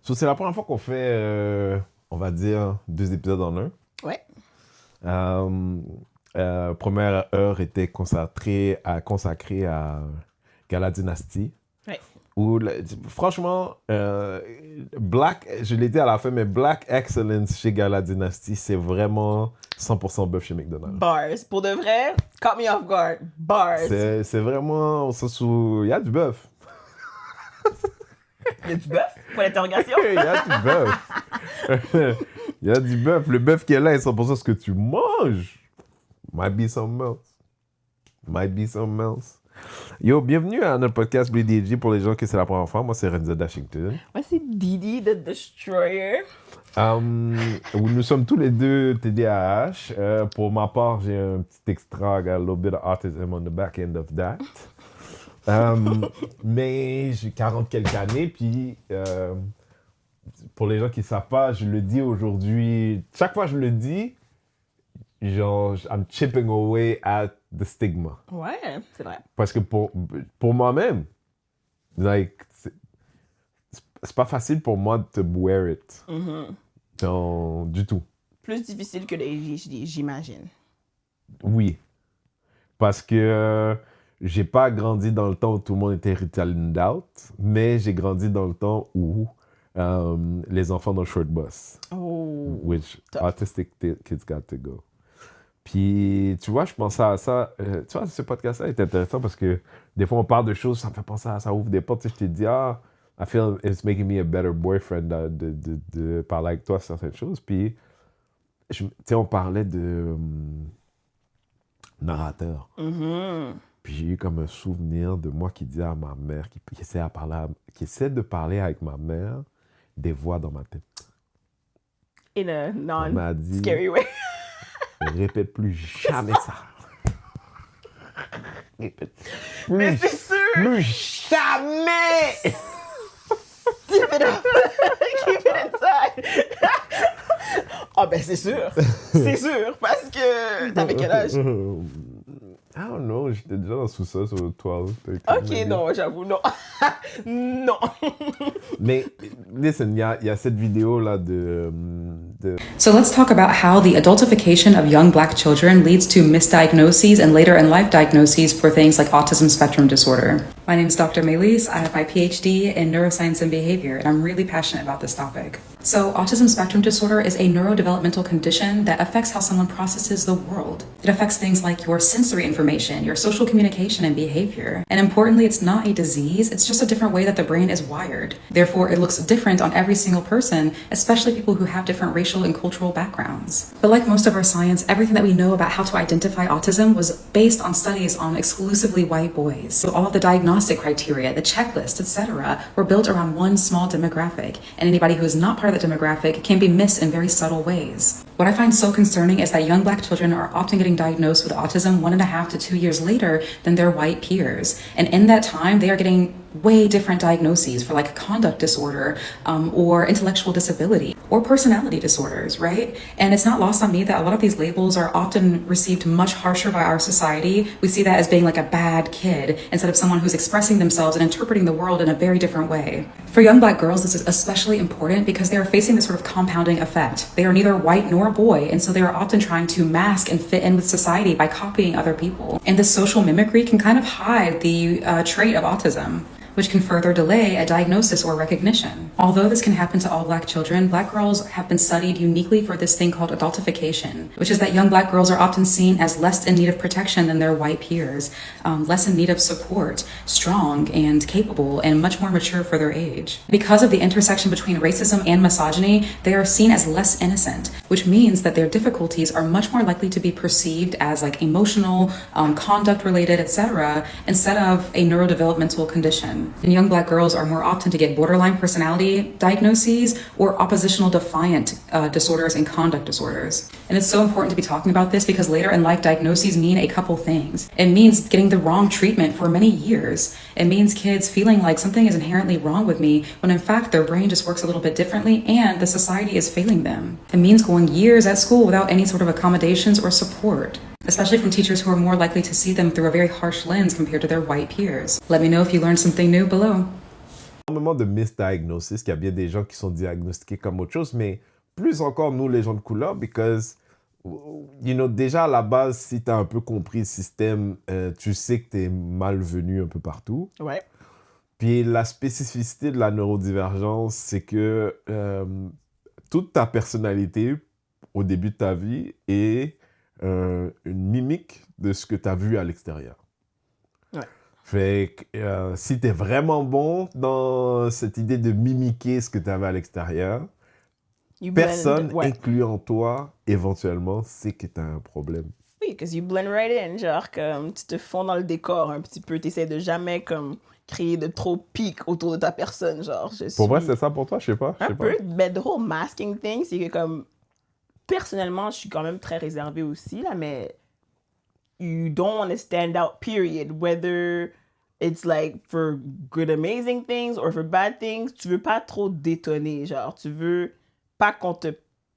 C'est la première fois qu'on fait, on va dire, 2 épisodes en un. Ouais. Première heure était consacrée à Gala Dynasty. Ouais. Où, franchement, je l'ai dit à la fin, mais Black Excellence chez Gala Dynasty, c'est vraiment 100% bœuf chez McDonald's. Bars. Pour de vrai, caught me off guard. Bars. C'est vraiment au sens où il y a du bœuf. Il y a du bœuf? Pour l'interrogation? Il y a du bœuf. Il y a du bœuf. Le bœuf qui est là est 100% ce que tu manges. Might be something else. Might be something else. Yo, bienvenue à notre podcast BDG pour les gens qui c'est la première fois. Moi, c'est Renzo Dashington. Moi, c'est Didi, the Destroyer. Nous sommes tous les deux TDAH. Pour ma part, j'ai un petit extra, I got a little bit of autism on the back end of that. Mais j'ai 40 quelques années, puis pour les gens qui ne savent pas, je le dis aujourd'hui, chaque fois que je le dis, genre, I'm chipping away at the stigma. Ouais, c'est vrai. Parce que pour moi-même, like, c'est pas facile pour moi de te wear it. Non, du tout. Plus difficile que les ADHD, j'imagine. Oui. Parce que j'ai pas grandi dans le temps où tout le monde était Ritalin out, mais j'ai grandi dans le temps où les enfants dans le short bus. Oh. Which Tough. autistic kids got to go. Puis, tu vois, je pensais à ça. Tu vois, ce podcast-là est intéressant parce que des fois, on parle de choses, ça me fait penser à ça, ouvre des portes. Tu sais, je t'ai dit, I feel it's making me a better boyfriend de parler avec toi sur certaines choses. Puis, tu sais, on parlait de narrateur. Puis j'ai eu comme un souvenir de moi qui disait à ma mère, qui essaie de parler avec ma mère des voix dans ma tête. In a Elle m'a dit, non-scary way. répète plus jamais ça. Répète Mais plus, c'est sûr! plus jamais! Keep it up! Keep it inside! Ah ben c'est sûr! C'est sûr! Parce que... T'avais quel âge? I don't know, j'étais déjà dans le sous-sol sur le toit. Ok, non, j'avoue, non. Non! Mais, listen, il y a cette vidéo-là de... So let's talk about how the adultification of young Black children leads to misdiagnoses and later in life diagnoses for things like autism spectrum disorder. My name is Dr. Maylise. I have my PhD in neuroscience and behavior, and I'm really passionate about this topic. So autism spectrum disorder is a neurodevelopmental condition that affects how someone processes the world. It affects things like your sensory information, your social communication and behavior. And importantly, it's not a disease, it's just a different way that the brain is wired. Therefore, it looks different on every single person, especially people who have different racial and cultural backgrounds. But like most of our science, everything that we know about how to identify autism was based on studies on exclusively white boys. So all of the diagnostic criteria, the checklist, etc., were built around one small demographic, and anybody who is not part of that demographic can be missed in very subtle ways. What I find so concerning is that young Black children are often getting diagnosed with autism 1.5 to 2 years later than their white peers. And in that time, they are getting way different diagnoses for like conduct disorder or intellectual disability or personality disorders, right? And it's not lost on me that a lot of these labels are often received much harsher by our society. We see that as being like a bad kid instead of someone who's expressing themselves and interpreting the world in a very different way. For young Black girls, this is especially important because they are facing this sort of compounding effect. They are neither white nor a boy, and so they are often trying to mask and fit in with society by copying other people. And this social mimicry can kind of hide the trait of autism, which can further delay a diagnosis or recognition. Although this can happen to all Black children, Black girls have been studied uniquely for this thing called adultification, which is that young Black girls are often seen as less in need of protection than their white peers, less in need of support, strong and capable, and much more mature for their age. Because of the intersection between racism and misogyny, they are seen as less innocent, which means that their difficulties are much more likely to be perceived as like emotional, conduct-related, etc., instead of a neurodevelopmental condition. And young Black girls are more often to get borderline personality diagnoses or oppositional defiant disorders and conduct disorders. And it's so important to be talking about this because later in life diagnoses mean a couple things. It means getting the wrong treatment for many years. It means kids feeling like something is inherently wrong with me when in fact their brain just works a little bit differently and the society is failing them. It means going years at school without any sort of accommodations or support, especially from teachers who are more likely to see them through a very harsh lens compared to their white peers. Let me know if you learned something new below. Énormément de misdiagnosis, qu'il y a bien des gens qui sont diagnostiqués comme autre chose, mais plus encore nous, les gens de couleur, because, déjà à la base, si tu as un peu compris le système, tu sais que tu es malvenu un peu partout. Ouais. Puis la spécificité de la neurodivergence, c'est que toute ta personnalité au début de ta vie est une mimique de ce que tu as vu à l'extérieur. Ouais. Fait que si tu es vraiment bon dans cette idée de mimiquer ce que tu avais à l'extérieur, personne, incluant toi, éventuellement, sait que tu as un problème. Oui, because you blend right in. Genre, comme tu te fonds dans le décor un petit peu. Tu essaies de jamais comme créer de trop pics autour de ta personne. Genre, Pour vrai, c'est ça pour toi? Je sais pas. Un peu. Mais the whole masking thing, c'est que comme personnellement, je suis quand même très réservée aussi, là, mais you don't want to stand out, period. Whether it's like for good, amazing things or for bad things, tu veux pas trop détonner. Genre, tu veux pas qu'on te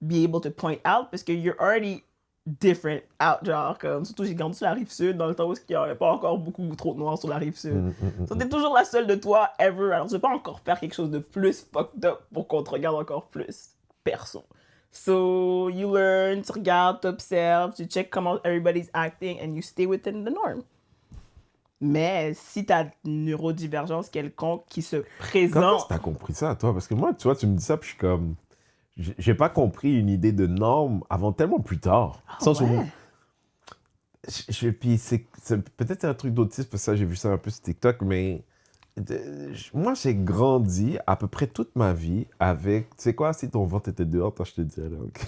be able to point out parce que you're already different out. Genre, comme, surtout, j'ai grandi sur la Rive-Sud dans le temps où il n'y avait pas encore beaucoup trop de noirs sur la Rive-Sud. So, t'es toujours la seule de toi, ever. Alors, tu veux pas encore faire quelque chose de plus fucked up pour qu'on te regarde encore plus perso. So, you learn, tu regardes, tu observes, tu check comment everybody's acting and you stay within the norm. Mais si t'as une neurodivergence quelconque qui se présente... Quand est-ce que t'as compris ça, toi? Parce que moi, tu vois, tu me dis ça, puis je suis comme... J'ai pas compris une idée de norme avant tellement plus tard. Ouais. Puis c'est peut-être un truc d'autisme, parce que ça, j'ai vu ça un peu sur TikTok, mais... moi, j'ai grandi à peu près toute ma vie avec... Tu sais quoi, si ton ventre était dehors, toi, je te dirais, là, OK.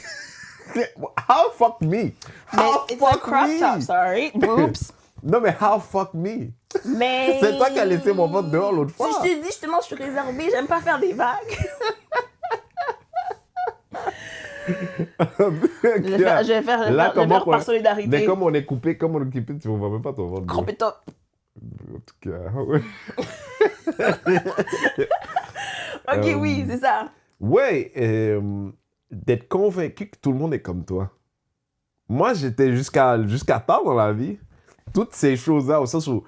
How fuck me? How it's a crop top, sorry. Oops. Non, mais how fuck me? Mais... C'est toi qui as laissé mon ventre dehors l'autre fois. Si je te dis, justement, je suis réservée, j'aime pas faire des vagues. Je vais faire par solidarité. Mais comme on est coupé, tu ne vois même pas ton ventre. Crop it up. En tout cas, ouais. Ok, oui, c'est ça. Ouais, d'être convaincu que tout le monde est comme toi. Moi, j'étais jusqu'à tard dans la vie. Toutes ces choses-là, au sens où...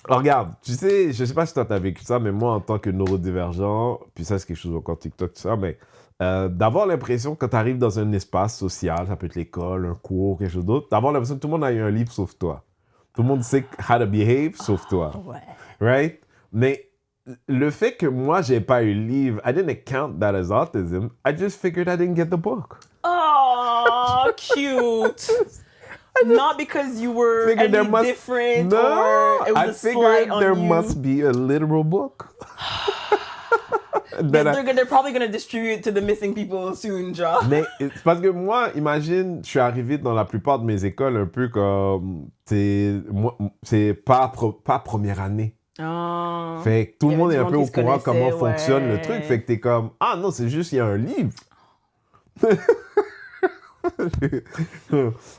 Alors, regarde, tu sais, je sais pas si toi t'as vécu ça, mais moi, en tant que neurodivergent, puis ça, c'est quelque chose encore TikTok, tout ça, mais d'avoir l'impression, quand tu arrives dans un espace social, ça peut être l'école, un cours, quelque chose d'autre, d'avoir l'impression que tout le monde a eu un livre sauf toi. Tout le monde sait how to behave sauf toi. Ouais. Right? Mais le fait que moi, j'ai pas eu le livre, I didn't count that as autism. I just figured I didn't get the book. Oh, cute. Not because you were any different or it was a slight on you. There must be a literal book. They're probably going to distribute to the missing people soon, genre. Mais c'est parce que moi, imagine, je suis arrivé dans la plupart de mes écoles un peu comme... C'est pas première année. Oh. Fait que tout le monde est un peu au courant comment fonctionne le truc. Fait que t'es comme, ah non, c'est juste, il y a un livre.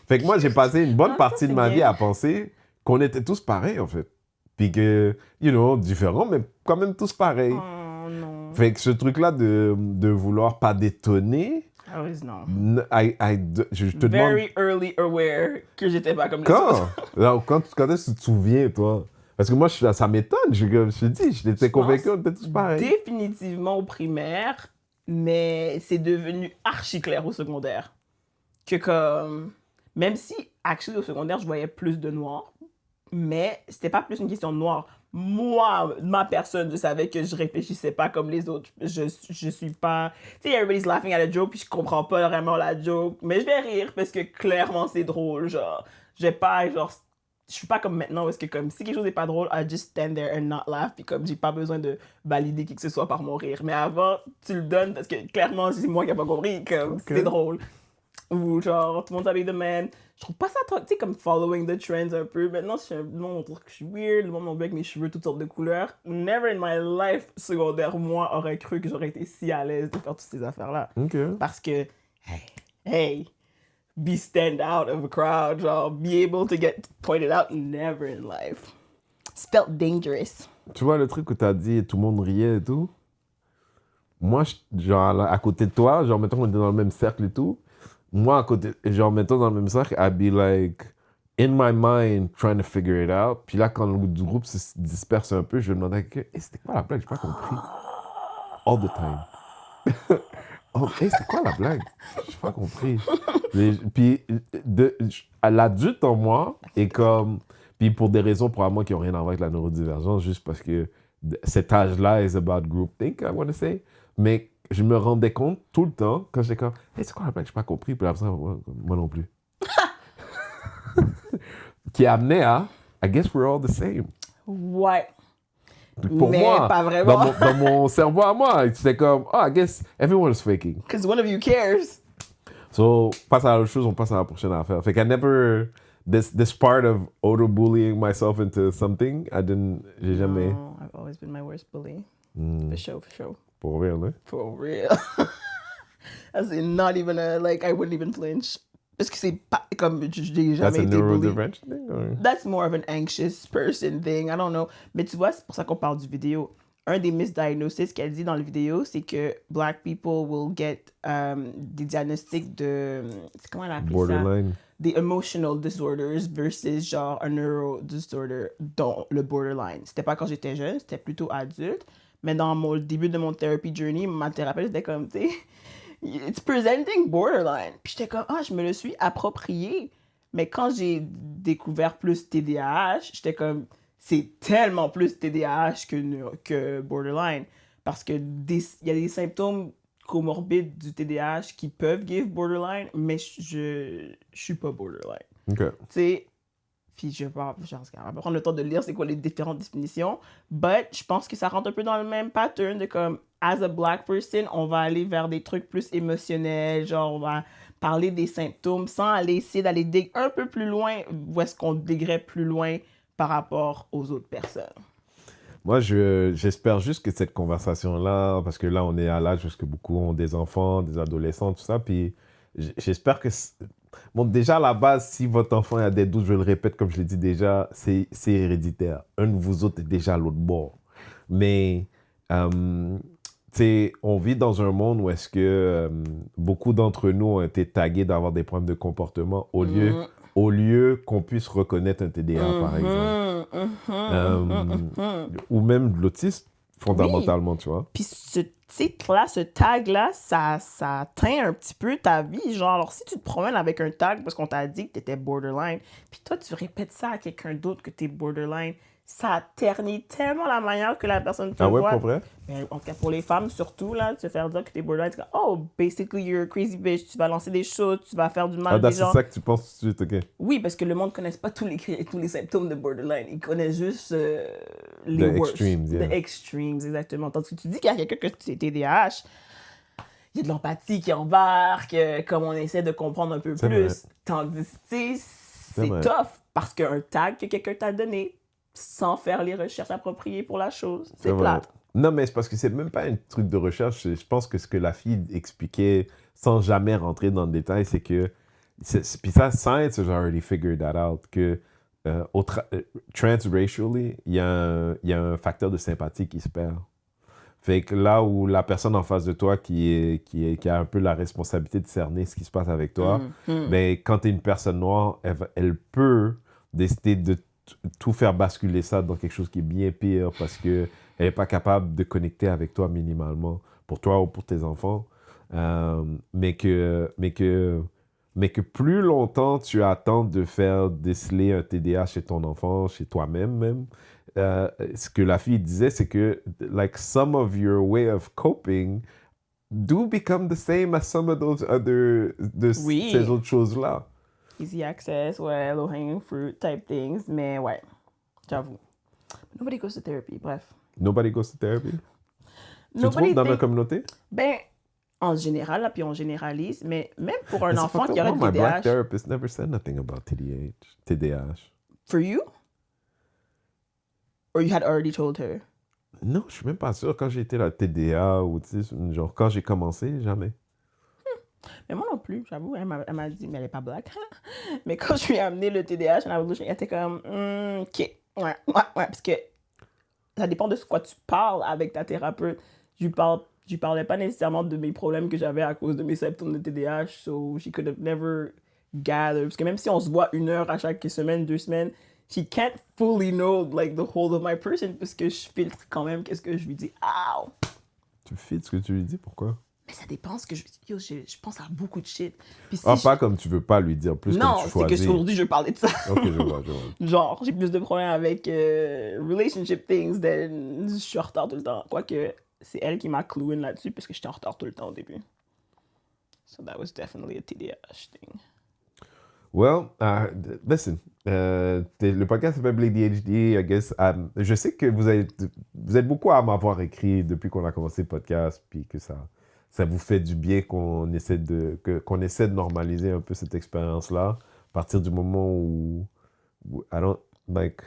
Fait que moi, j'ai passé une bonne partie de ma vie à penser qu'on était tous pareils, en fait. Puis que, différents, mais quand même tous pareils. Oh non. Fait que ce truc-là de vouloir pas détonner... I was not. Je te demande... Very early aware que j'étais pas comme les autres. Quand est-ce que tu te souviens, toi? Parce que moi, ça m'étonne. Je te dis, j'étais convaincu, on était tous pareils. Définitivement au primaire, mais c'est devenu archi clair au secondaire. Que comme... Même si, actually, au secondaire, je voyais plus de noirs, mais c'était pas plus une question de noir. Moi, ma personne, je savais que je réfléchissais pas comme les autres. Je suis pas... Tu sais, everybody's laughing at a joke, puis je comprends pas vraiment la joke, mais je vais rire parce que clairement, c'est drôle, genre. Je suis pas comme maintenant, parce que comme si quelque chose n'est pas drôle, I just stand there and not laugh, puis comme j'ai pas besoin de valider qui que ce soit par mon rire. Mais avant, tu le donnes parce que clairement, c'est moi qui n'ai pas compris, comme c'est drôle. Ou genre, tout le monde s'habille de même. Je trouve pas ça trop, tu sais, comme following the trends un peu. Maintenant, le monde trouve que je suis weird, le monde m'en veut avec mes cheveux, toutes sortes de couleurs. Never in my life secondaire, moi, aurait cru que j'aurais été si à l'aise de faire toutes ces affaires-là. Okay. Parce que, hey, be stand out of a crowd, genre, be able to get pointed out, never in life. It's felt dangerous. Tu vois le truc où t'as dit tout le monde riait et tout? Moi, genre, à côté de toi, genre, mettons qu'on était dans le même cercle et tout, moi, à côté, genre, mettons dans le même cercle, I'd be like, in my mind, trying to figure it out. Puis là, quand le groupe se disperse un peu, je me demandais que, hey, c'était quoi la blague? J'ai pas compris. All the time. Oh, hey, c'est quoi la blague? J'ai pas compris. Puis, à l'adulte en moi, est comme. Puis pour des raisons probablement qui n'ont rien à voir avec la neurodivergence, juste parce que cet âge-là is about groupthink, I want to say. Mais je me rendais compte tout le temps, quand j'étais comme, hey, c'est quoi la blague? J'ai pas compris. Puis après ça, moi non plus. Qui amenait à, I guess we're all the same. Ouais. Pour Mais moi, pas vraiment. dans mon cerveau à moi, c'était comme, oh, I guess everyone is faking. Because one of you cares. So, passe à l'autre chose, on passe à la prochaine affaire. Fait qu'I never, this part of auto-bullying myself into something, j'ai jamais, No, I've always been my worst bully. For sure. pour vrai, là. For real. That's not even I wouldn't even flinch. Parce que c'est pas comme j'ai That's jamais a été bullied. neurodivergent thing, or? That's more of an anxious person thing. I don't know. Mais tu vois, c'est pour ça qu'on parle du vidéo. Un des misdiagnoses qu'elle dit dans la vidéo, c'est que black people will get des diagnostics de... Comment elle appelle ça? Borderline. Des emotional disorders versus genre un neuro disorder, dont le borderline. C'était pas quand j'étais jeune, c'était plutôt adulte. Mais dans le début de mon therapy journey, ma thérapeute était comme, tu sais, it's presenting borderline. Puis j'étais comme, je me le suis approprié. Mais quand j'ai découvert plus TDAH, j'étais comme, c'est tellement plus TDAH que borderline. Parce que il y a des symptômes comorbides du TDAH qui peuvent give borderline, mais je suis pas borderline. OK. Tu sais, puis je vais prendre le temps de lire c'est quoi les différentes définitions, but je pense que ça rentre un peu dans le même pattern de comme, as a black person, on va aller vers des trucs plus émotionnels, genre on va parler des symptômes sans aller essayer d'aller un peu plus loin, où est-ce qu'on diguerait plus loin par rapport aux autres personnes. Moi, j'espère juste que cette conversation-là, parce que là, on est à l'âge où beaucoup ont des enfants, des adolescents, tout ça, puis j'espère que... Bon, déjà, à la base, si votre enfant a des doutes, je le répète, comme je l'ai dit déjà, c'est héréditaire. Un de vous autres est déjà à l'autre bord. Mais, tu sais, on vit dans un monde où est-ce que beaucoup d'entre nous ont été tagués d'avoir des problèmes de comportement au lieu qu'on puisse reconnaître un TDA, par exemple. Ou même l'autisme, fondamentalement, oui. Tu vois. Puis ce titre-là, ce tag-là, ça teint un petit peu ta vie. Genre, alors si tu te promènes avec un tag parce qu'on t'a dit que t'étais borderline, puis toi, tu répètes ça à quelqu'un d'autre que t'es borderline, ça ternit tellement la manière que la personne te voit. Ah ouais, pour vrai? Mais en tout cas, pour les femmes, surtout, là, te faire dire que t'es borderline, c'est comme, oh, basically, you're a crazy bitch, tu vas lancer des choses, tu vas faire du mal à des gens. C'est ça que tu penses tout de suite, OK. Oui, parce que le monde ne connaît pas tous les symptômes de borderline. Ils connaissent juste les worst. Extremes, yeah. The extremes, exactement. Tandis que tu dis qu'il y a quelqu'un que tu es TDAH, il y a de l'empathie qui embarque, comme on essaie de comprendre un peu plus. Vrai. Tandis que c'est tough, parce qu'un tag que quelqu'un t'a donné, sans faire les recherches appropriées pour la chose, c'est plate. Non, mais c'est parce que c'est même pas un truc de recherche. Je pense que ce que la fille expliquait, sans jamais rentrer dans le détail, c'est que... Puis ça, science has already figured that out, que transracially, il y a un facteur de sympathie qui se perd. Fait que là où la personne en face de toi qui a un peu la responsabilité de cerner ce qui se passe avec toi, ben, quand tu es une personne noire, elle peut décider de tout faire basculer ça dans quelque chose qui est bien pire parce qu'elle n'est pas capable de connecter avec toi minimalement, pour toi ou pour tes enfants. Mais que plus longtemps tu attends de faire déceler un TDA chez ton enfant, chez toi-même même, ce que la fille disait, c'est que like some of your way of coping do become the same as some of those other ces autres choses-là. Easy access, ouais, low hanging fruit type things, mais ouais, j'avoue. Nobody goes to therapy, bref. Nobody goes to therapy? Tu trouves dans la communauté? Ben, en général, là, puis on généralise, mais même pour un enfant qui aurait my TDAH... My black therapist never said nothing about TDAH. For you? Or you had already told her? Non, je suis même pas sûr. Quand j'ai été la TDA ou genre quand j'ai commencé, jamais. Mais moi non plus, j'avoue. Elle m'a dit, mais elle est pas black. Mais quand je lui ai amené le TDAH, elle était comme, OK. Ouais. Parce que ça dépend de ce quoi tu parles avec ta thérapeute. Je parlais pas nécessairement de mes problèmes que j'avais à cause de mes symptômes de TDAH. So she could have never gather. Parce que même si on se voit 1 heure à chaque semaine, 2 semaines, she can't fully know, like, the whole of my person, parce que je filtre quand même qu'est-ce que je lui dis. Ow! Tu fais ce que tu lui dis, pourquoi? Mais ça dépend ce que je dis. Yo, je pense à beaucoup de shit. Puis si Pas comme tu veux pas lui dire, plus non, comme tu c'est que choisis. aujourd'hui, je vais parler de ça. Ok, je vois. Genre, j'ai plus de problèmes avec relationship things than je suis en retard tout le temps. Quoique, c'est elle qui m'a cloué là-dessus parce que j'étais en retard tout le temps au début. So that was definitely a TDAH thing. Well, listen, le podcast s'appelle Blake DHD, I guess. Je sais que vous êtes beaucoup à m'avoir écrit depuis qu'on a commencé le podcast, puis que ça vous fait du bien qu'on essaie de normaliser un peu cette expérience-là, à partir du moment où I don't, like,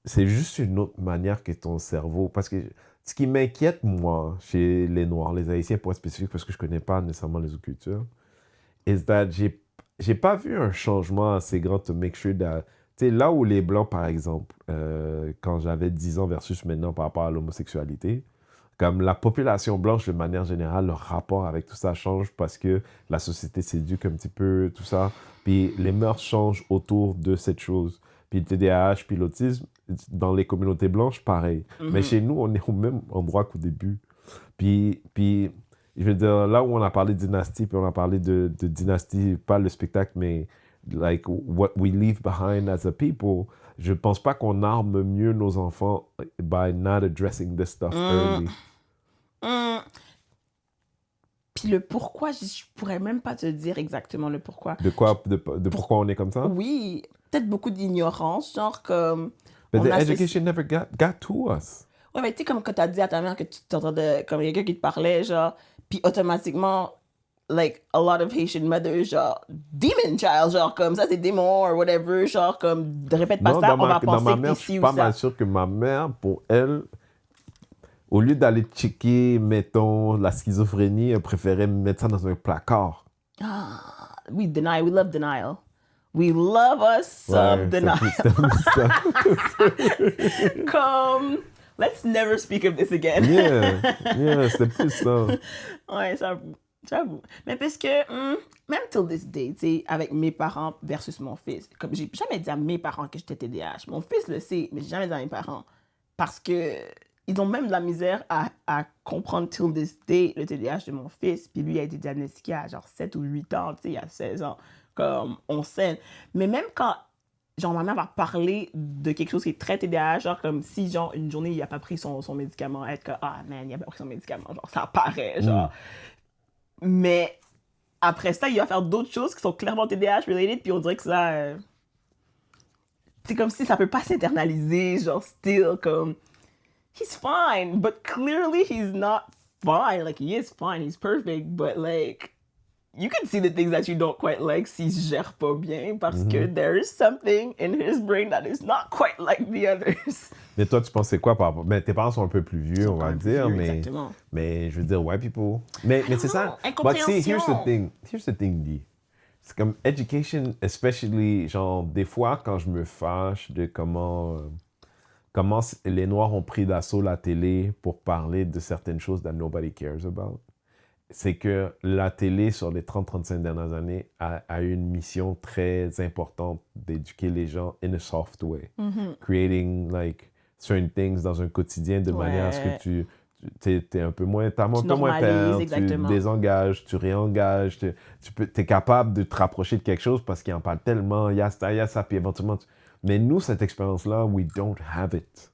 c'est juste une autre manière que ton cerveau, parce que ce qui m'inquiète, moi, chez les Noirs, les Haïtiens pour être spécifique, parce que je connais pas nécessairement les autres cultures, is that j'ai pas vu un changement assez grand to make sure that, tu sais, là où les Blancs, par exemple, quand j'avais 10 ans versus maintenant par rapport à l'homosexualité, comme la population blanche, de manière générale, leur rapport avec tout ça change parce que la société s'éduque un petit peu, tout ça. Puis les mœurs changent autour de cette chose. Puis le TDAH, puis l'autisme, dans les communautés blanches, pareil. Mais chez nous, on est au même endroit qu'au début. Puis je veux dire, là où on a parlé de dynastie, puis on a parlé de dynastie, pas le spectacle, mais like what we leave behind as a people, je pense pas qu'on arme mieux nos enfants by not addressing this stuff early. Puis le pourquoi, je pourrais même pas te dire exactement le pourquoi. De quoi, de pourquoi on est comme ça? Oui, peut-être beaucoup d'ignorance, genre comme... But on the associe- education never got to us. Ouais, mais tu sais, comme quand t'as dit à ta mère que tu t'entendais comme quelqu'un qui te parlait, genre, puis automatiquement, like, a lot of Haitian mothers, genre, demon child, genre, comme ça, c'est démon, or whatever, genre, comme, répète pas Non, ça, on va dans ma penser que mère, t'es je ci suis ou pas ça. mal sûr que ma mère, pour elle, au lieu d'aller checker, mettons, la schizophrénie, elle préférait mettre ça dans un placard. We deny, we love denial. We love us some denial. c'était plus ça. Comme, let's never speak of this again. Yeah, c'était plus ça. Ouais, j'avoue. Mais parce que, même till this day, tu sais, avec mes parents versus mon fils, comme j'ai jamais dit à mes parents que j'étais TDAH. Mon fils le sait, mais j'ai jamais dit à mes parents. Parce que ils ont même de la misère à comprendre till this day le TDAH de mon fils. Puis lui a été diagnostiqué à genre 7 ou 8 ans, tu sais, il y a 16 ans. Comme, on sait. Mais même quand, genre, ma mère va parler de quelque chose qui est très TDAH, genre, comme si, genre, une journée, il a pas pris son médicament, être comme, ah, man, il a pas pris son médicament, genre, ça apparaît, genre. Mais après ça, il va faire d'autres choses qui sont clairement TDAH-related, puis on dirait que ça... c'est comme si ça peut pas s'internaliser, genre, still, comme... He's fine, but clearly he's not fine. Like, he is fine, he's perfect, but, like... You can see the things that you don't quite like s'il se gère pas bien, parce que there is something in his brain that is not quite like the others. Mais toi, tu pensais quoi par rapport... Mais tes parents sont un peu plus vieux, on va dire, Exactement. mais je veux dire, white people. Mais c'est ça. But see, here's the thing, Dee. C'est comme education, especially, genre, des fois, quand je me fâche de comment les Noirs ont pris d'assaut la télé pour parler de certaines choses that nobody cares about, c'est que la télé, sur les 30-35 dernières années, a eu une mission très importante d'éduquer les gens in a soft way. Creating, like, certain things dans un quotidien de manière à ce que t'es un peu moins... T'as un peu moins peur, tu désengages, tu réengages, t'es capable de te rapprocher de quelque chose parce qu'il en parle tellement, il y a ça, puis éventuellement... Mais nous, cette expérience-là, we don't have it.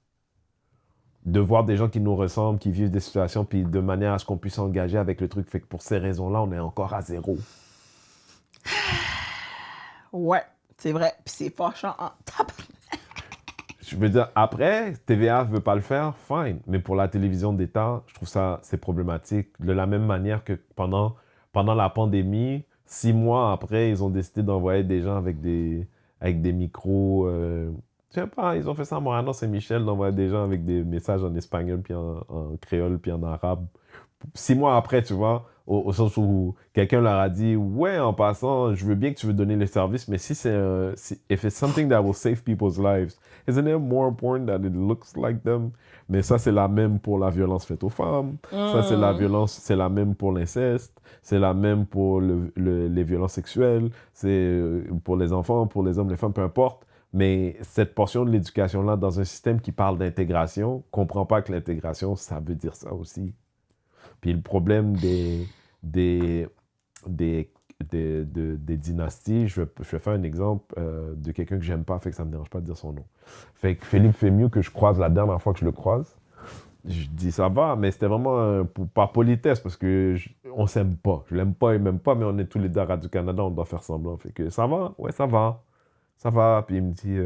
De voir des gens qui nous ressemblent, qui vivent des situations, puis de manière à ce qu'on puisse s'engager avec le truc. Fait que pour ces raisons-là, on est encore à zéro. Ouais, c'est vrai. Puis c'est fâchant en tabarnak. Je veux dire, après, TVA veut pas le faire, fine. Mais pour la télévision d'État, je trouve ça, c'est problématique. De la même manière que pendant la pandémie, 6 mois après, ils ont décidé d'envoyer des gens avec des micros... je sais pas, ils ont fait ça à Montréal, Saint-Michel, d'envoyer des gens avec des messages en espagnol, puis en créole, puis en arabe, 6 mois après, tu vois, au sens où quelqu'un leur a dit, ouais, en passant, je veux bien que tu veux donner le service, mais si if it's something that will save people's lives, isn't it more important that it looks like them? Mais ça, c'est la même pour la violence faite aux femmes. Ça, c'est la violence, c'est la même pour l'inceste. C'est la même pour les violences sexuelles. C'est pour les enfants, pour les hommes, les femmes, peu importe. Mais cette portion de l'éducation-là, dans un système qui parle d'intégration, comprend pas que l'intégration, ça veut dire ça aussi. Puis le problème des dynasties, je vais faire un exemple de quelqu'un que j'aime pas, fait que ça me dérange pas de dire son nom. Fait que Philippe Fémieux, que je croise la dernière fois que je le croise, je dis ça va, mais c'était vraiment par politesse, parce que on s'aime pas. Je l'aime pas, il m'aime pas, mais on est tous les deux à Radio-Canada, on doit faire semblant. Fait que ça va, ouais, ça va. Ça va. Puis il me dit,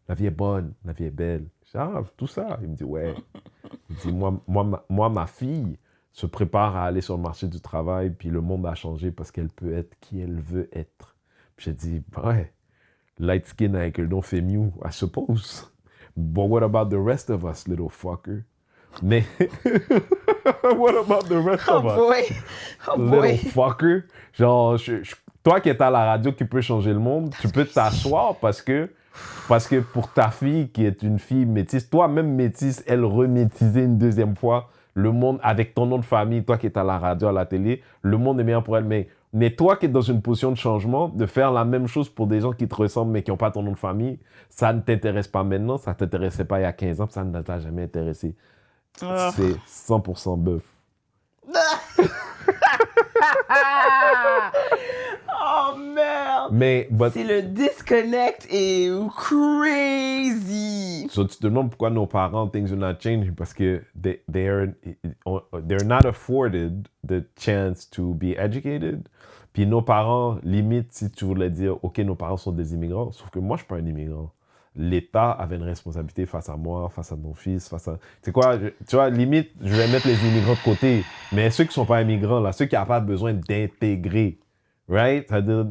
la vie est bonne, la vie est belle. Je dis, ah, tout ça. Il me dit, ouais. Il dit, moi, ma fille se prépare à aller sur le marché du travail, puis le monde a changé parce qu'elle peut être qui elle veut être. Puis j'ai dit, ouais, light skin avec le nom Fémieux, I suppose. But what about the rest of us, little fucker? Mais, what about the rest of us? Boy. Oh boy. Little fucker. Genre, toi qui es à la radio qui peut changer le monde, tu peux t'asseoir parce que pour ta fille qui est une fille métisse, toi-même métisse, elle remétisée une deuxième fois, le monde, avec ton nom de famille, toi qui es à la radio, à la télé, le monde est meilleur pour elle. Mais toi qui es dans une position de changement, de faire la même chose pour des gens qui te ressemblent mais qui n'ont pas ton nom de famille, ça ne t'intéresse pas maintenant, ça ne t'intéressait pas il y a 15 ans, ça ne t'a jamais intéressé. C'est 100% bœuf. Oh merde! Mais, c'est le disconnect est crazy! So, tu te demandes pourquoi nos parents, things are not changing, parce que they're not afforded the chance to be educated. Puis nos parents, limite, si tu voulais dire, OK, nos parents sont des immigrants, sauf que moi, je ne suis pas un immigrant. L'État avait une responsabilité face à moi, face à mon fils, face à... C'est quoi, tu vois, limite, je vais mettre les immigrants de côté, mais ceux qui ne sont pas immigrants, là, ceux qui n'ont pas besoin d'intégrer, right? C'est-à-dire,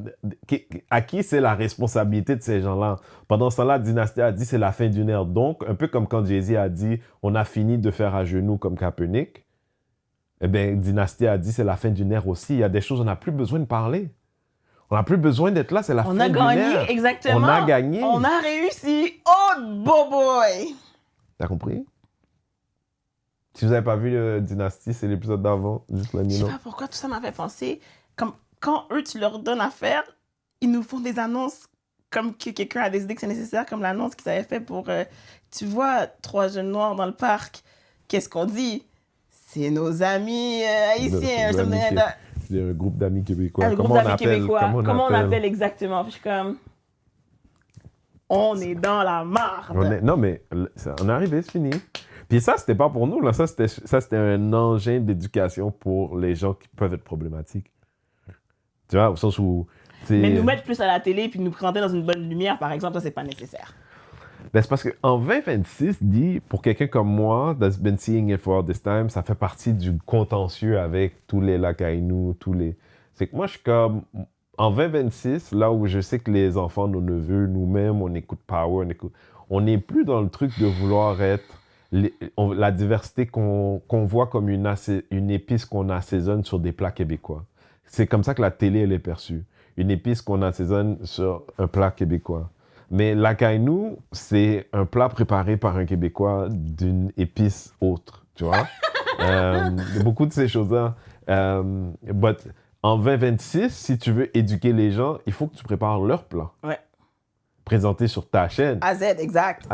à qui c'est la responsabilité de ces gens-là? Pendant ce temps-là, Dynasty a dit c'est la fin d'une ère. Donc, un peu comme quand Jay-Z a dit on a fini de faire à genoux comme Kaepernick, eh bien, Dynasty a dit c'est la fin d'une ère aussi. Il y a des choses, on n'a plus besoin de parler. On n'a plus besoin d'être là, c'est la fin d'une ère. On a gagné, exactement. On a gagné. On a réussi. Oh, boy! T'as compris? Si vous n'avez pas vu Dynasty, c'est l'épisode d'avant. Juste la Je sais pas pourquoi tout ça m'a fait penser. Comme quand eux, tu leur donnes à faire, ils nous font des annonces comme que quelqu'un a décidé que c'est nécessaire, comme l'annonce qu'ils avaient fait pour, tu vois, 3 jeunes noirs dans le parc. Qu'est-ce qu'on dit? C'est nos amis haïtiens. C'est un groupe d'amis québécois. Comment on appelle exactement? Je suis comme... On est dans la marde. Non, mais on est arrivé, c'est fini. Puis ça, c'était pas pour nous. Là. Ça, c'était un engin d'éducation pour les gens qui peuvent être problématiques. Tu vois, au sens où... Mais nous mettre plus à la télé puis nous présenter dans une bonne lumière, par exemple, ça, c'est pas nécessaire. Ben, c'est parce qu'en 2026, dit, pour quelqu'un comme moi, that's been seeing it for all this time, ça fait partie du contentieux avec tous les Lakaïnou, tous les... C'est que moi, je suis comme... En 2026, là où je sais que les enfants, nos neveux, nous-mêmes, on écoute Power, on n'est plus dans le truc de vouloir être la diversité qu'on voit comme une épice qu'on assaisonne sur des plats québécois. C'est comme ça que la télé, elle est perçue. Une épice qu'on assaisonne sur un plat québécois. Mais l'akaïnou, c'est un plat préparé par un Québécois d'une épice autre, tu vois. Beaucoup de ces choses-là. But en 2026, si tu veux éduquer les gens, il faut que tu prépares leur plat. Ouais. Présenté sur ta chaîne. À Z, exact.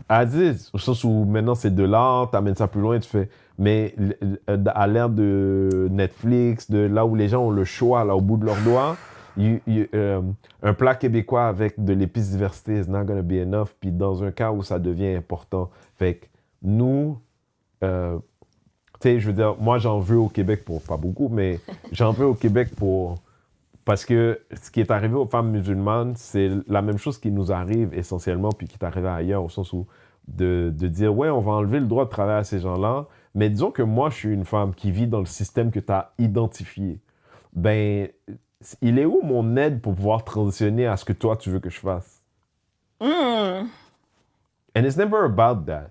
À Z, au sens où maintenant c'est de l'art, tu amènes ça plus loin, tu fais... Mais à l'ère de Netflix, de là où les gens ont le choix, là au bout de leurs doigts, un plat québécois avec de l'épice diversité is not gonna be enough. Puis dans un cas où ça devient important, fait que nous, tu sais, je veux dire, moi j'en veux au Québec pour, pas beaucoup, mais j'en veux au Québec parce que ce qui est arrivé aux femmes musulmanes, c'est la même chose qui nous arrive essentiellement, puis qui est arrivé ailleurs, au sens où de dire, ouais, on va enlever le droit de travailler à ces gens-là, mais disons que moi, je suis une femme qui vit dans le système que tu as identifié. Ben, il est où mon aide pour pouvoir transitionner à ce que toi, tu veux que je fasse? And it's never about that.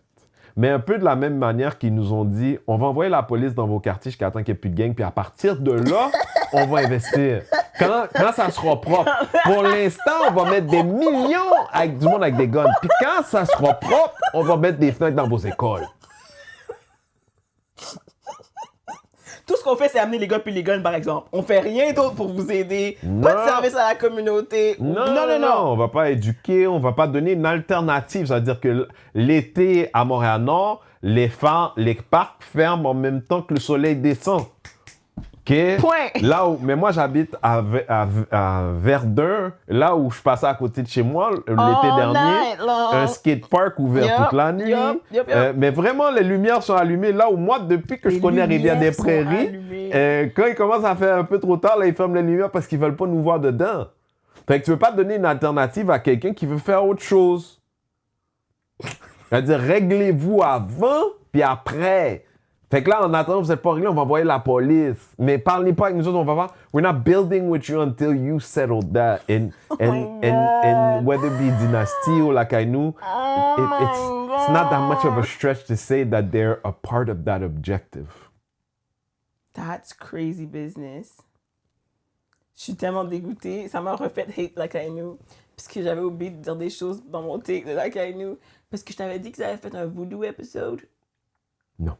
Mais un peu de la même manière qu'ils nous ont dit, on va envoyer la police dans vos quartiers jusqu'à temps qu'il n'y ait plus de gang, puis à partir de là, on va investir. Quand ça sera propre. Pour l'instant, on va mettre des millions avec du monde avec des guns. Puis quand ça sera propre, on va mettre des fenêtres dans vos écoles. Tout ce qu'on fait, c'est amener les gars puis les guns, par exemple. On fait rien d'autre pour vous aider. Pas de service à la communauté. Non. On va pas éduquer, on va pas donner une alternative. C'est-à-dire que l'été, à Montréal-Nord, les parcs ferment en même temps que le soleil descend. OK? Point. Mais moi, j'habite à Verdun, là où je passais à côté de chez moi l'été dernier. Un skatepark ouvert toute la nuit. Mais vraiment, les lumières sont allumées. Là où moi, depuis que je connais Rivière-des-Prairies, quand il commence à faire un peu trop tard, là, ils ferment les lumières parce qu'ils veulent pas nous voir dedans. Fait que tu veux pas donner une alternative à quelqu'un qui veut faire autre chose. C'est-à-dire, réglez-vous avant, puis après. Fait que là, en attendant, vous n'êtes pas réglé, on va envoyer la police. Mais parlez pas avec nous autres, on va voir. We're not building with you until you settle that. And whether it be Dynasty or Lakainu, it's not that much of a stretch to say that they're a part of that objective. That's crazy business. Je suis tellement dégoûtée. Ça m'a refait hate Lakainu. Parce que j'avais oublié de dire des choses dans mon take de Lakainu. Parce que je t'avais dit qu'ils avaient fait un voodoo episode. Non.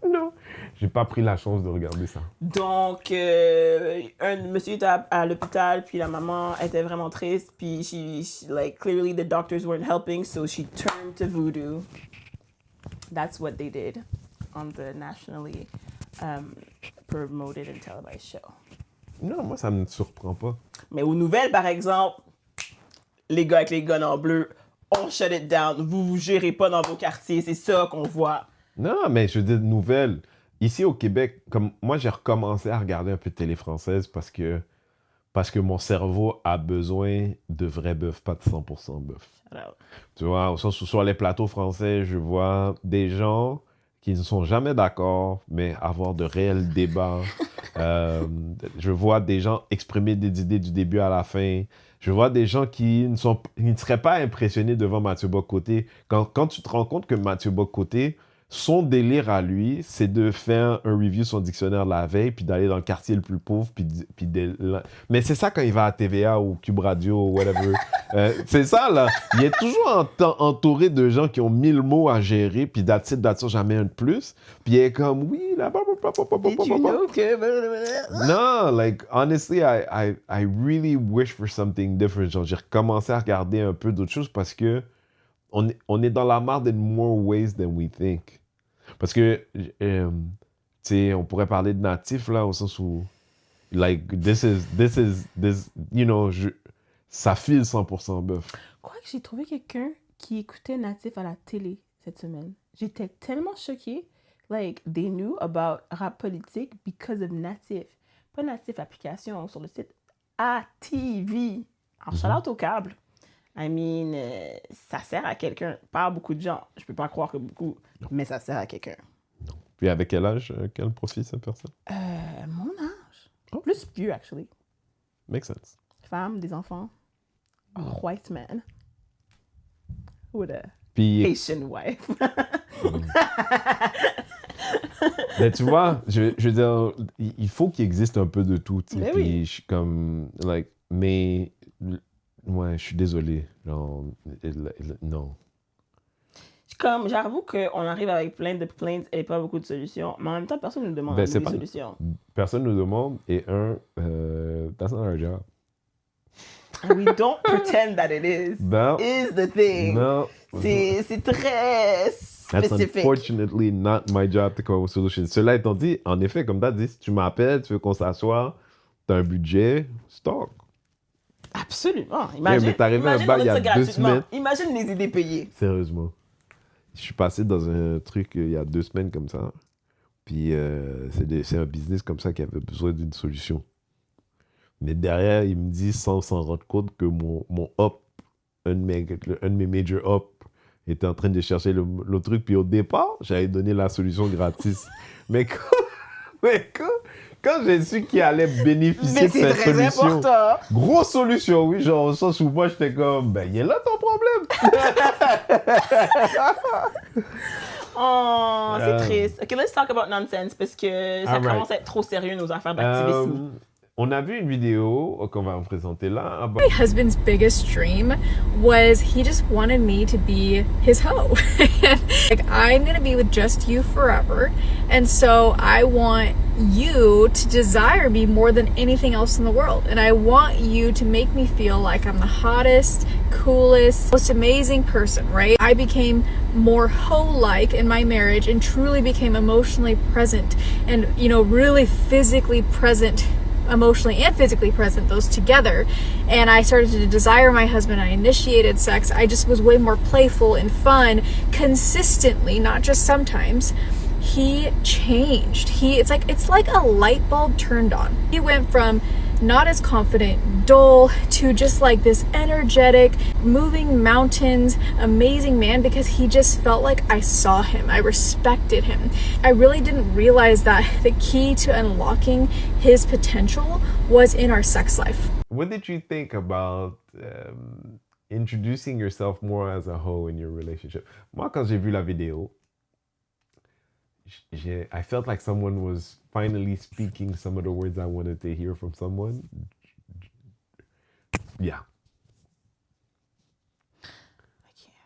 Non, j'ai pas pris la chance de regarder ça. Donc, un monsieur était à l'hôpital, puis la maman était vraiment triste, puis she like, clearly the doctors weren't helping, so she turned to voodoo. That's what they did on the nationally promoted and televised show. Non, moi, ça me surprend pas. Mais aux nouvelles, par exemple, les gars avec les guns en bleu, on shut it down. Vous gérez pas dans vos quartiers, c'est ça qu'on voit. Non, mais je veux dire, nouvelles. Ici au Québec, comme moi, j'ai recommencé à regarder un peu de télé française parce que mon cerveau a besoin de vrai bœuf, pas de 100% bœuf. Tu vois, au sens où sur les plateaux français, je vois des gens qui ne sont jamais d'accord, mais avoir de réels débats. Je vois des gens exprimer des idées du début à la fin. Je vois des gens qui ne seraient pas impressionnés devant Mathieu Bock-Côté. Quand tu te rends compte que Mathieu Bock-Côté, son délire à lui, c'est de faire un review sur son dictionnaire la veille, puis d'aller dans le quartier le plus pauvre, mais c'est ça quand il va à TVA ou Cube Radio ou whatever. C'est ça, là. Il est toujours entouré de gens qui ont 1000 mots à gérer, puis that's jamais un de plus. Puis il est comme, oui, là, Did you know que... Non, like, honestly, I really wish for something different. Genre, j'ai recommencé à regarder un peu d'autres choses parce que on est dans la marde in more ways than we think. Parce que, tu sais, on pourrait parler de natif, là, au sens où, like, this you know, ça file 100% bœuf. Quoi que j'ai trouvé quelqu'un qui écoutait Natif à la télé cette semaine. J'étais tellement choquée. Like, they knew about rap politique because of Natif. Pas Natif application sur le site ATV. Alors, shout-out au câble. I mean, ça sert à quelqu'un. Pas à beaucoup de gens. Je peux pas croire que beaucoup, mais ça sert à quelqu'un. Non. Puis avec quel âge, quel profil cette personne? Mon âge. Oh. Plus vieux, actually. Makes sense. Femme, des enfants. White man. With a Haitian wife. Mais tu vois, je veux dire, il faut qu'il existe un peu de tout. Mais puis oui. je suis comme, like, mais... Ouais, je suis désolé. Genre, non. Comme, j'avoue qu'on arrive avec plein de plaintes et pas beaucoup de solutions, mais en même temps, personne ne nous demande des solutions. Personne nous demande, et that's not our job. And we don't pretend that it is. No. Is the thing. No. C'est très That's spécifique. unfortunately not my job to come up with solutions. Cela étant dit, en effet, comme tu as dit, si tu m'appelles, tu veux qu'on s'assoie, tu as un budget, stock. Absolument. Imagine, mais t'es arrivé un bail il y a 2 semaines. Imagine les idées payées. Sérieusement. Je suis passé dans un truc il y a 2 semaines comme ça. Puis c'est un business comme ça qui avait besoin d'une solution. Mais derrière, il me dit sans s'en rendre compte que mon up, un de mes major up, était en train de chercher le truc. Puis au départ, j'avais donné la solution gratis. mais quand j'ai su qu'il allait bénéficier de cette solution, important. grosse solution, oui, genre au sens où moi j'étais comme, ben il est là ton problème. Oh, c'est triste. OK, let's talk about nonsense parce que ça commence à être trop sérieux, nos affaires d'activisme. On a vu une vidéo qu'on va vous présenter là. My husband's biggest dream was he just wanted me to be his hoe. Like, I'm gonna be with just you forever. And so I want you to desire me more than anything else in the world. And I want you to make me feel like I'm the hottest, coolest, most amazing person, right? I became more hoe-like in my marriage and truly became emotionally present and, you know, really physically present, emotionally and physically present, those together. And I started to desire my husband. I initiated sex. I just was way more playful and fun consistently, not just sometimes. He changed. It's like a light bulb turned on. He went from not as confident, dull, to just like this energetic, moving mountains, amazing man, because he just felt like I saw him. I respected him. I really didn't realize that the key to unlocking his potential was in our sex life. What did you think about introducing yourself more as a hoe in your relationship? Moi, quand j'ai vu la vidéo, I felt like someone was finally speaking some of the words I wanted to hear from someone. Yeah.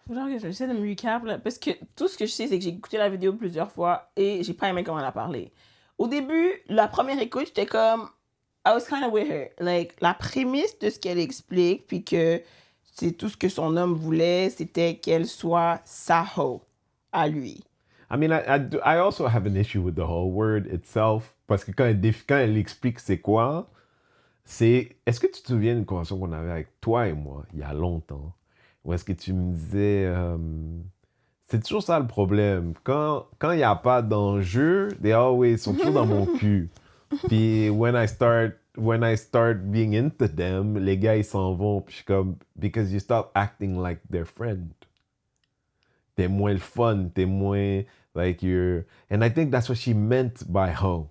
Okay. J'essaie de me recap là, parce que tout ce que je sais, c'est que j'ai écouté la vidéo plusieurs fois et j'ai pas aimé comment elle a parlé. Au début, la première écoute, j'étais comme, I was kind of with her. Like, la prémisse de ce qu'elle explique, puis que c'est tout ce que son homme voulait, c'était qu'elle soit sa hoe à lui. I mean, I also have an issue with the whole word itself, parce que quand elle explique c'est quoi, est-ce que tu te souviens d'une conversation qu'on avait avec toi et moi, il y a longtemps, où est-ce que tu me disais, c'est toujours ça le problème, quand il n'y a pas d'enjeu, ils sont toujours dans mon cul. Puis when I start being into them, les gars, ils s'en vont, puis je suis comme, because you stop acting like their friend. T'es moins le fun, t'es moins, like, and I think that's what she meant by hoe.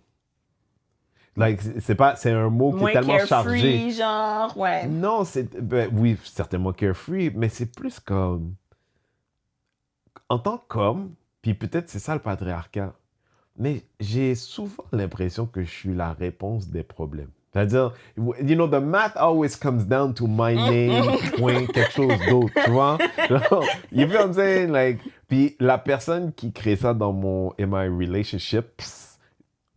Like, c'est un mot qui est tellement chargé. Carefree, genre, ouais. Non, oui, certainement carefree, mais c'est plus comme, en tant qu'homme, puis peut-être c'est ça le patriarcat, mais j'ai souvent l'impression que je suis la réponse des problèmes. C'est-à-dire, you know, the math always comes down to my name, point, quelque chose d'autre, tu vois? You feel what I'm saying? Like, puis la personne qui crée ça in my relationships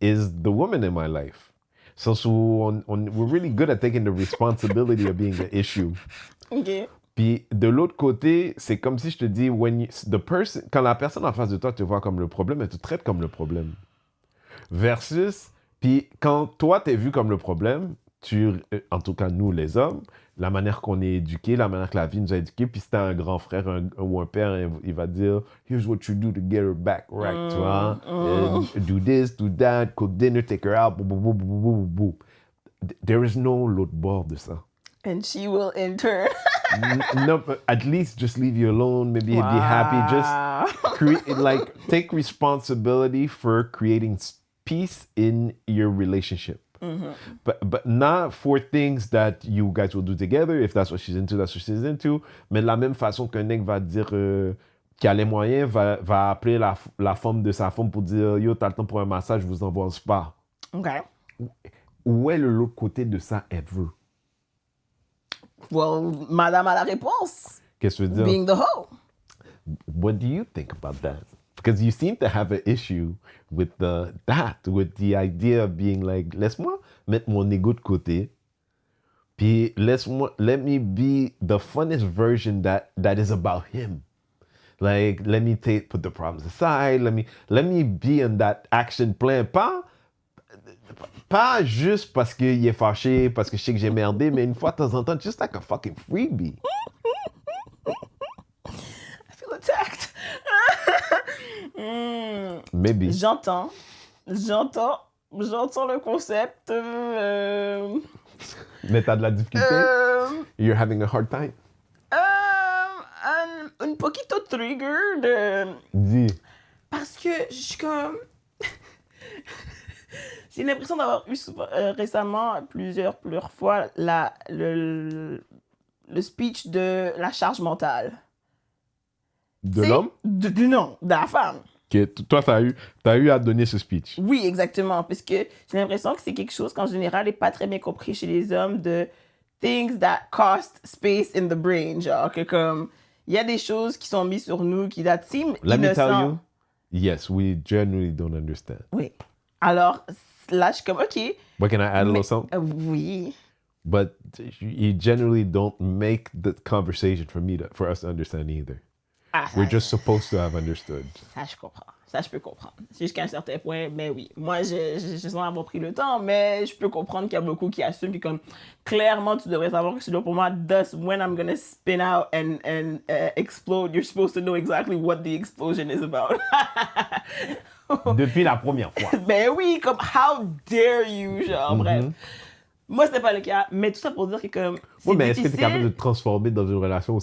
is the woman in my life. So we're really good at taking the responsibility of being the issue. OK. Puis de l'autre côté, c'est comme si je te dis, quand la personne en face de toi te voit comme le problème, elle te traite comme le problème. Versus... Puis quand toi, t'es vu comme le problème, en tout cas nous les hommes, la manière qu'on est éduqués, la manière que la vie nous a éduqués, puis si t'as un grand frère ou un père, il va dire « Here's what you do to get her back right », tu vois? Do this, do that, cook dinner, take her out, There is no l'autre bord de ça. And she will enter. No, at least just leave you alone, maybe be happy, just take responsibility for creating peace in your relationship. Mm-hmm. But not for things that you guys will do together. If that's what she's into, that's what she's into. Mais de la même façon qu'un mec va dire qu'il a les moyens, va appeler la femme de sa femme pour dire « Yo, t'as le temps pour un massage, je vous envoie au spa. » OK. Où est l'autre côté de ça ever? Well, madame a la réponse. Qu'est-ce que tu veux dire? Being the hoe. What do you think about that? Because you seem to have an issue with the idea of being like, laisse-moi mettre mon ego de côté, puis let me be the funnest version that is about him. Like, let me put the problems aside, let me be in that action plan. Pas juste parce qu'il est fâché, parce que je sais que j'ai merdé, mais une fois de temps en temps, just like a fucking freebie. I feel attacked. Maybe. J'entends le concept. Mais t'as de la difficulté? You're having a hard time? Un poquito triggered. Dis. Parce que je suis comme... J'ai l'impression d'avoir eu récemment plusieurs fois le speech de la charge mentale. De C'est- l'homme? Non, de la femme. Que toi, t'as eu à donner ce speech. Oui, exactement. Parce que j'ai l'impression que c'est quelque chose qu'en général n'est pas très bien compris chez les hommes de things that cost space in the brain. Genre que comme, il y a des choses qui sont mises sur nous qui that seem Let me tell innocent. you, yes, we genuinely don't understand. Oui. Alors, là, je suis comme, OK. But can I add a little something? Oui. But you generally don't make the conversation for us to understand either. Ah, ça, We're just supposed to have understood. ça, je comprends. Ça, je peux comprendre. Jusqu'à un certain point, mais oui. Moi, je sens avoir pris le temps, mais je peux comprendre qu'il y a beaucoup qui assument que, comme, clairement, tu devrais savoir que c'est là pour moi. Thus, when I'm gonna spin out and explode, you're supposed to know exactly what the explosion is about. Depuis la première fois. Ben oui, comme, how dare you, genre, bref. Moi, c'était pas le cas, mais tout ça pour dire que, comme, c'est Oui, mais est-ce que tu es difficile. capable de te transformer dans une relation où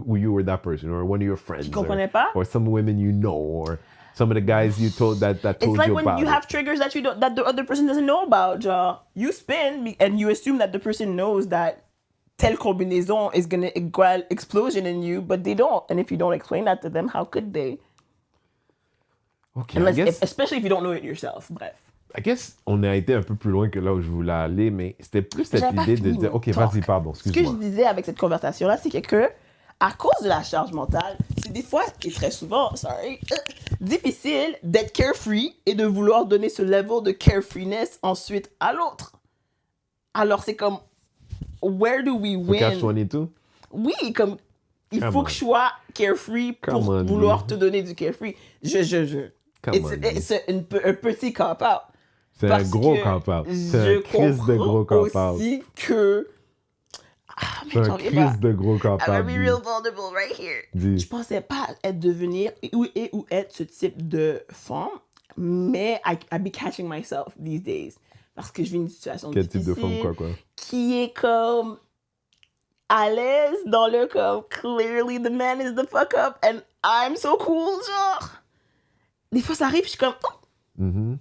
où you were that person, or one of your friends, Qui comprenait pas? or some women you know, or some of the guys you told that It's told like you when about you it. have triggers that that the other person doesn't know about. Genre, you spin and you assume that the person knows that telle combinaison is gonna equal explosion in you, but they don't. And if you don't explain that to them, how could they? Okay, Unless, especially if you don't know it yourself. Bref. I guess on a été un peu plus loin que là où je voulais aller, mais c'était plus cette J'avais pas idée de fini dire, mon OK, talk. vas-y, pardon, Ce que excuse-moi. je disais avec cette conversation-là, c'est que à cause de la charge mentale, c'est des fois, et très souvent, difficile d'être carefree et de vouloir donner ce level de carefreeness ensuite à l'autre. Alors, c'est comme, where do we win? Catch-22? Oui, comme, il Come faut on. que je sois carefree pour Come on, vouloir dude. te donner du carefree. Come on, dude. C'est un petit cop-out. C'est un Parce gros que cop-out. je C'est un crise de gros comprends cop-out. aussi que... Ah, mais C'est un j'en reviens pas. crise de gros I'm gonna cop-out. be real vulnerable right here. Dis. Je pensais pas devenir ou être ce type de femme, mais I be catching myself these days. Parce que je vis une situation Quel type difficile. de femme, quoi? Qui est comme à l'aise dans le comme clearly the man is the fuck up and I'm so cool, genre. Des fois ça arrive, je suis comme Mhm.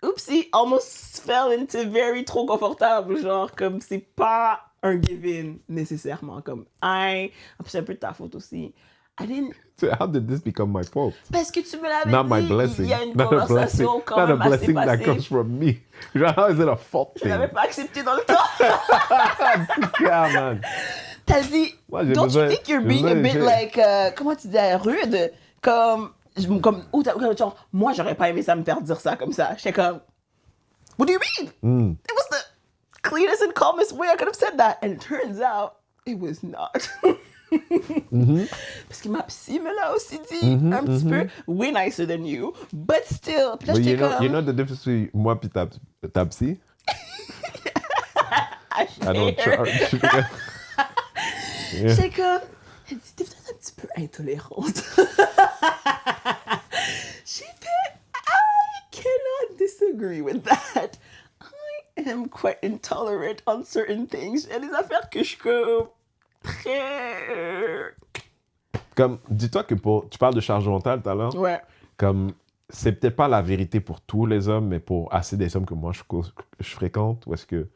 oupsie, almost fell into very trop confortable, genre comme c'est pas un given nécessairement, comme c'est un peu de ta faute aussi. I didn't, So how did this become my fault? parce que tu me l'avais Not my dit, blessing. il y a une Not a blessing. conversation quand Not a même assez blessing that passée. comes from me. Genre, how is it a fault Je thing? l'avais pas accepté dans le temps. Yeah, man. T'as dit, Moi, j'ai don't besoin- you think you're j'ai being a besoin- bit j'ai- like, comment tu dis, rude? Comme, genre, moi, j'aurais pas aimé ça me faire dire ça comme ça. J'étais comme, what do you mean? It was the cleanest and calmest way I could have said that. And it turns out, it was not. Parce que ma psy me l'a aussi dit un petit peu, way nicer than you, but still. Puis là, But j'étais you comme, know the difference between moi et ta psy? I don't share. charge. J'étais comme, elle dit, t'es peut-être un petit peu intolérante. J'ai fait, I cannot disagree with that. I am quite intolerant on certain things. Il y a des affaires que je suis comme très... Comme, dis-toi que tu parles de charge mentale tout à l'heure. Ouais. Comme, c'est peut-être pas la vérité pour tous les hommes, mais pour assez des hommes que moi je fréquente, où est-ce que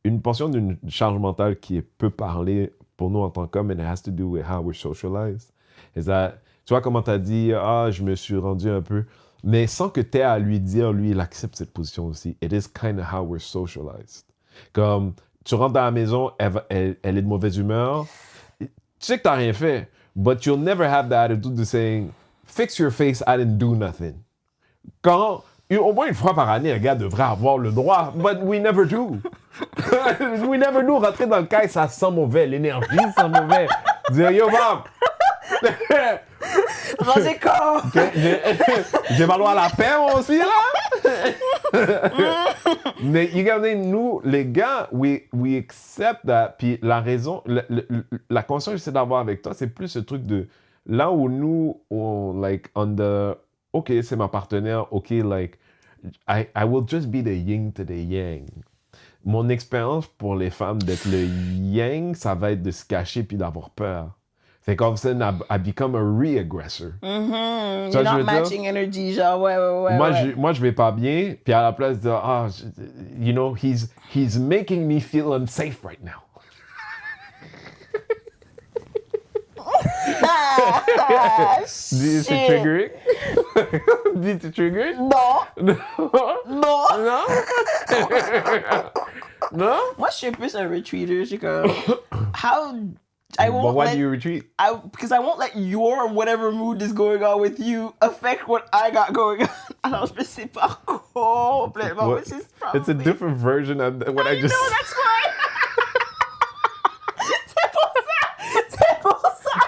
une portion d'une charge mentale qui est peu parlée pour nous en tant qu'hommes, and it has to do with how we're socialized, is that, tu vois comment t'as dit, je me suis rendu un peu, mais sans que t'aies à lui dire, lui, il accepte cette position aussi. It is kind of how we're socialized. Comme, tu rentres dans la maison, elle est de mauvaise humeur, tu sais que t'as rien fait, but you'll never have the attitude de saying, fix your face, I didn't do nothing. Quand, au moins une fois par année, un gars devrait avoir le droit, but we never do. We never do. Rentrer dans le caille, ça sent mauvais. L'énergie sent mauvais. Dire, yo, Bob! Rangez corps! J'ai mal à la paix, moi aussi, là! Mais regardez, nous, les gars, we accept that. Puis la raison, la conscience que j'essaie d'avoir avec toi, c'est plus ce truc de là où nous, OK, c'est ma partenaire, OK, like, I will just be the yin to the yang. Mon expérience pour les femmes d'être le yang, ça va être de se cacher puis d'avoir peur. Fait qu'en fait, I become a re-aggressor. You're je veux not dire? matching energy, genre, ouais. Moi, je vais pas bien, puis à la place de, you know, he's making me feel unsafe right now. Dis c'est triggering? Dis c'est triggering? Non, Non. non. Non? Non? Moi, je suis plus un retreater. J'ai comme, how, I But won't why let, do you retreat? because I won't let your whatever mood is going on with you affect what I got going on. Alors, je me sépare complètement. What? Which is It's a probably... different version of what I just know, that's why. C'est pour ça.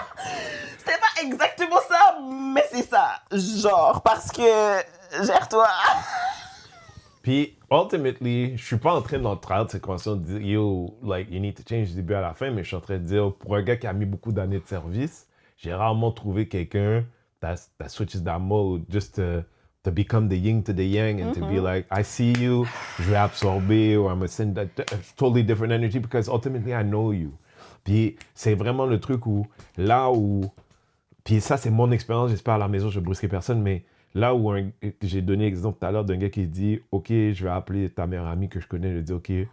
C'était pas exactement ça, mais c'est ça. Genre, parce que, gère-toi. Puis, ultimately, je suis pas en train d'entrer cette conversation de dire, yo, like, you need to change du début à la fin, mais je suis en train de dire, pour un gars qui a mis beaucoup d'années de service, j'ai rarement trouvé quelqu'un that switches that mode just to become the yin to the yang and to be like, I see you, je vais absorber, or I'm gonna send a totally different energy because ultimately I know you. Puis, c'est vraiment le truc où, puis ça, c'est mon expérience, j'espère à la maison, je ne brusquerai personne, mais là où j'ai donné l'exemple tout à l'heure d'un gars qui dit « Ok, je vais appeler ta meilleure amie que je connais, je lui dis « Ok, you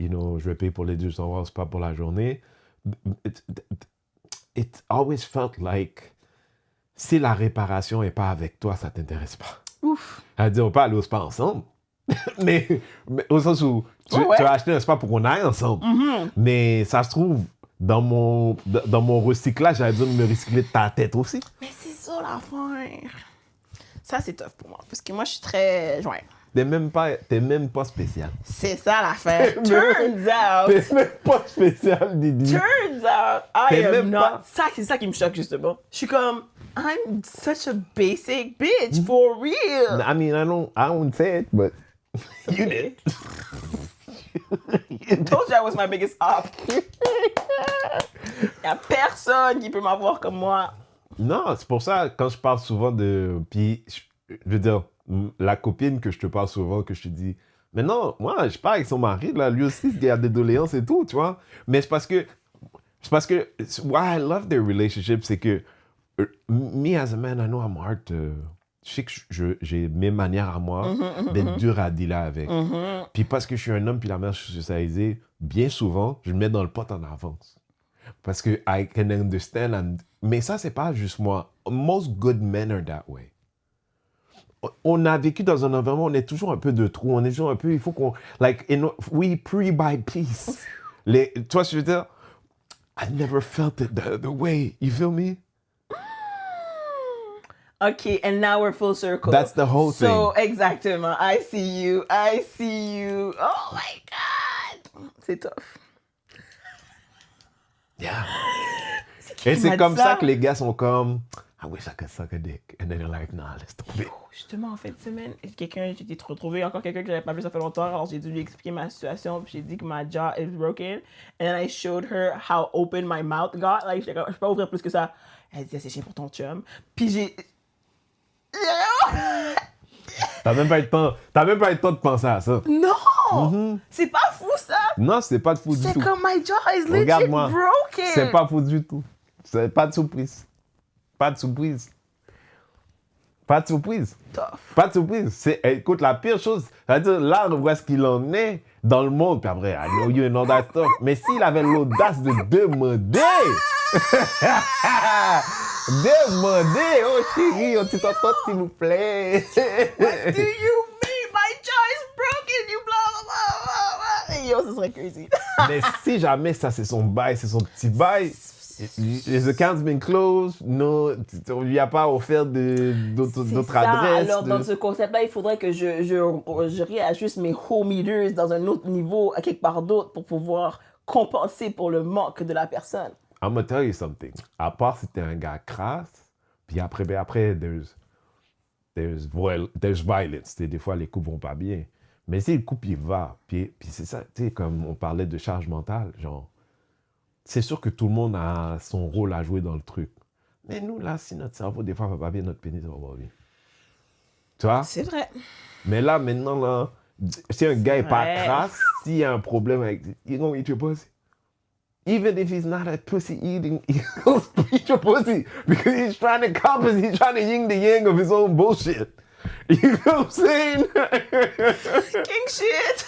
know, je vais payer pour les 200 €, c'est pas pour la journée. » It always felt like si la réparation n'est pas avec toi, ça ne t'intéresse pas. Ouf. C'est-à-dire, on peut aller au spa ensemble, mais au sens où tu vas acheter un spa pour qu'on aille ensemble. Mais ça se trouve, dans mon recyclage, j'avais besoin de me recycler de ta tête aussi. Mais c'est ça l'affaire. Ça, c'est tough pour moi. Parce que moi, je suis très jointe. T'es même pas spécial. C'est ça l'affaire. Turns out. T'es même pas spécial, Didi. Turns out, I T'es am même not. pas- C'est ça qui me choque, justement. Je suis comme, I'm such a basic bitch, for real. I mean, I won't say it, but you did. I told you I was my biggest op. Y a personne qui peut m'avoir comme moi. Non, c'est pour ça, quand je parle souvent de... Puis, je veux dire, la copine que je te parle souvent, que je te dis, mais non, moi, je parle avec son mari, là, lui aussi, il a des doléances et tout, tu vois. Mais c'est parce que, why I love their relationship, c'est que, me as a man, I know I'm hard to... Je sais que j'ai mes manières à moi d'être dur à dealer avec. Puis parce que je suis un homme, puis la mère socialisée, bien souvent, je le mets dans le pot en avance. Parce que I can understand. Mais ça, c'est pas juste moi. Most good men are that way. On a vécu dans un environnement, on est toujours un peu de trou, on est toujours un peu, il faut qu'on... Like, we pre-buy peace. Tu vois ce que je veux dire? I never felt it the way. You feel me? Okay, and now we're full circle. That's the whole thing. So, exactement. I see you. I see you. Oh my God. C'est tough. Yeah. Qui Et m'a c'est dit comme ça que les gars sont comme, I wish I could suck a dick. And then they're like, nah, laisse tomber. Justement, en fin de semaine, j'ai retrouvé encore quelqu'un que j'avais pas vu ça fait longtemps. Alors, j'ai dû lui expliquer ma situation. Puis j'ai dit que ma jaw is broken. And then I showed her how open my mouth got. Like, je peux pas ouvrir plus que ça. Elle disait, c'est chiant pour ton chum. Puis j'ai... T'as même pas eu le temps de penser à ça. Non! C'est pas fou, ça! Non, c'est pas de fou du C'est tout. comme my jaw is legit Regarde-moi. broken! C'est pas fou du tout. C'est pas de surprise. Pas de surprise. Pas de surprise. Tough. Pas de surprise. Écoute, la pire chose, c'est-à-dire là, on voit ce qu'il en est dans le monde. Puis après, I know you and all that stuff. Mais s'il avait l'audace de demander... Demandez, oh chérie, on t'entend s'il vous plaît. What do you mean? My jaw is broken, you blah blah blah blah. Yo, ce serait crazy. Mais si jamais ça c'est son bail, c'est son petit bail, the account's been closed, no, on lui a pas offert d'autres adresses. Alors, dans ce concept-là, il faudrait que je réajuste mes home meters dans un autre niveau, à quelque part d'autre, pour pouvoir compenser pour le manque de la personne. I'm gonna tell you something. À part si t'es un gars crasse, puis après there's violence. Des fois, les couples vont pas bien. Mais si le couple, il va, puis c'est ça, tu sais, comme on parlait de charge mentale, genre, c'est sûr que tout le monde a son rôle à jouer dans le truc. Mais nous, là, si notre cerveau, des fois, va pas bien, notre pénis va pas bien. Tu vois? C'est vrai. Mais là, maintenant, là, si un gars est pas Ouais. crasse, s'il y a un problème avec... He's gonna eat your pussy. Even if he's not a pussy eating, he'll eat your pussy. Because he's trying to compensate, he's trying to yin the yang of his own bullshit. You know what I'm saying? King shit.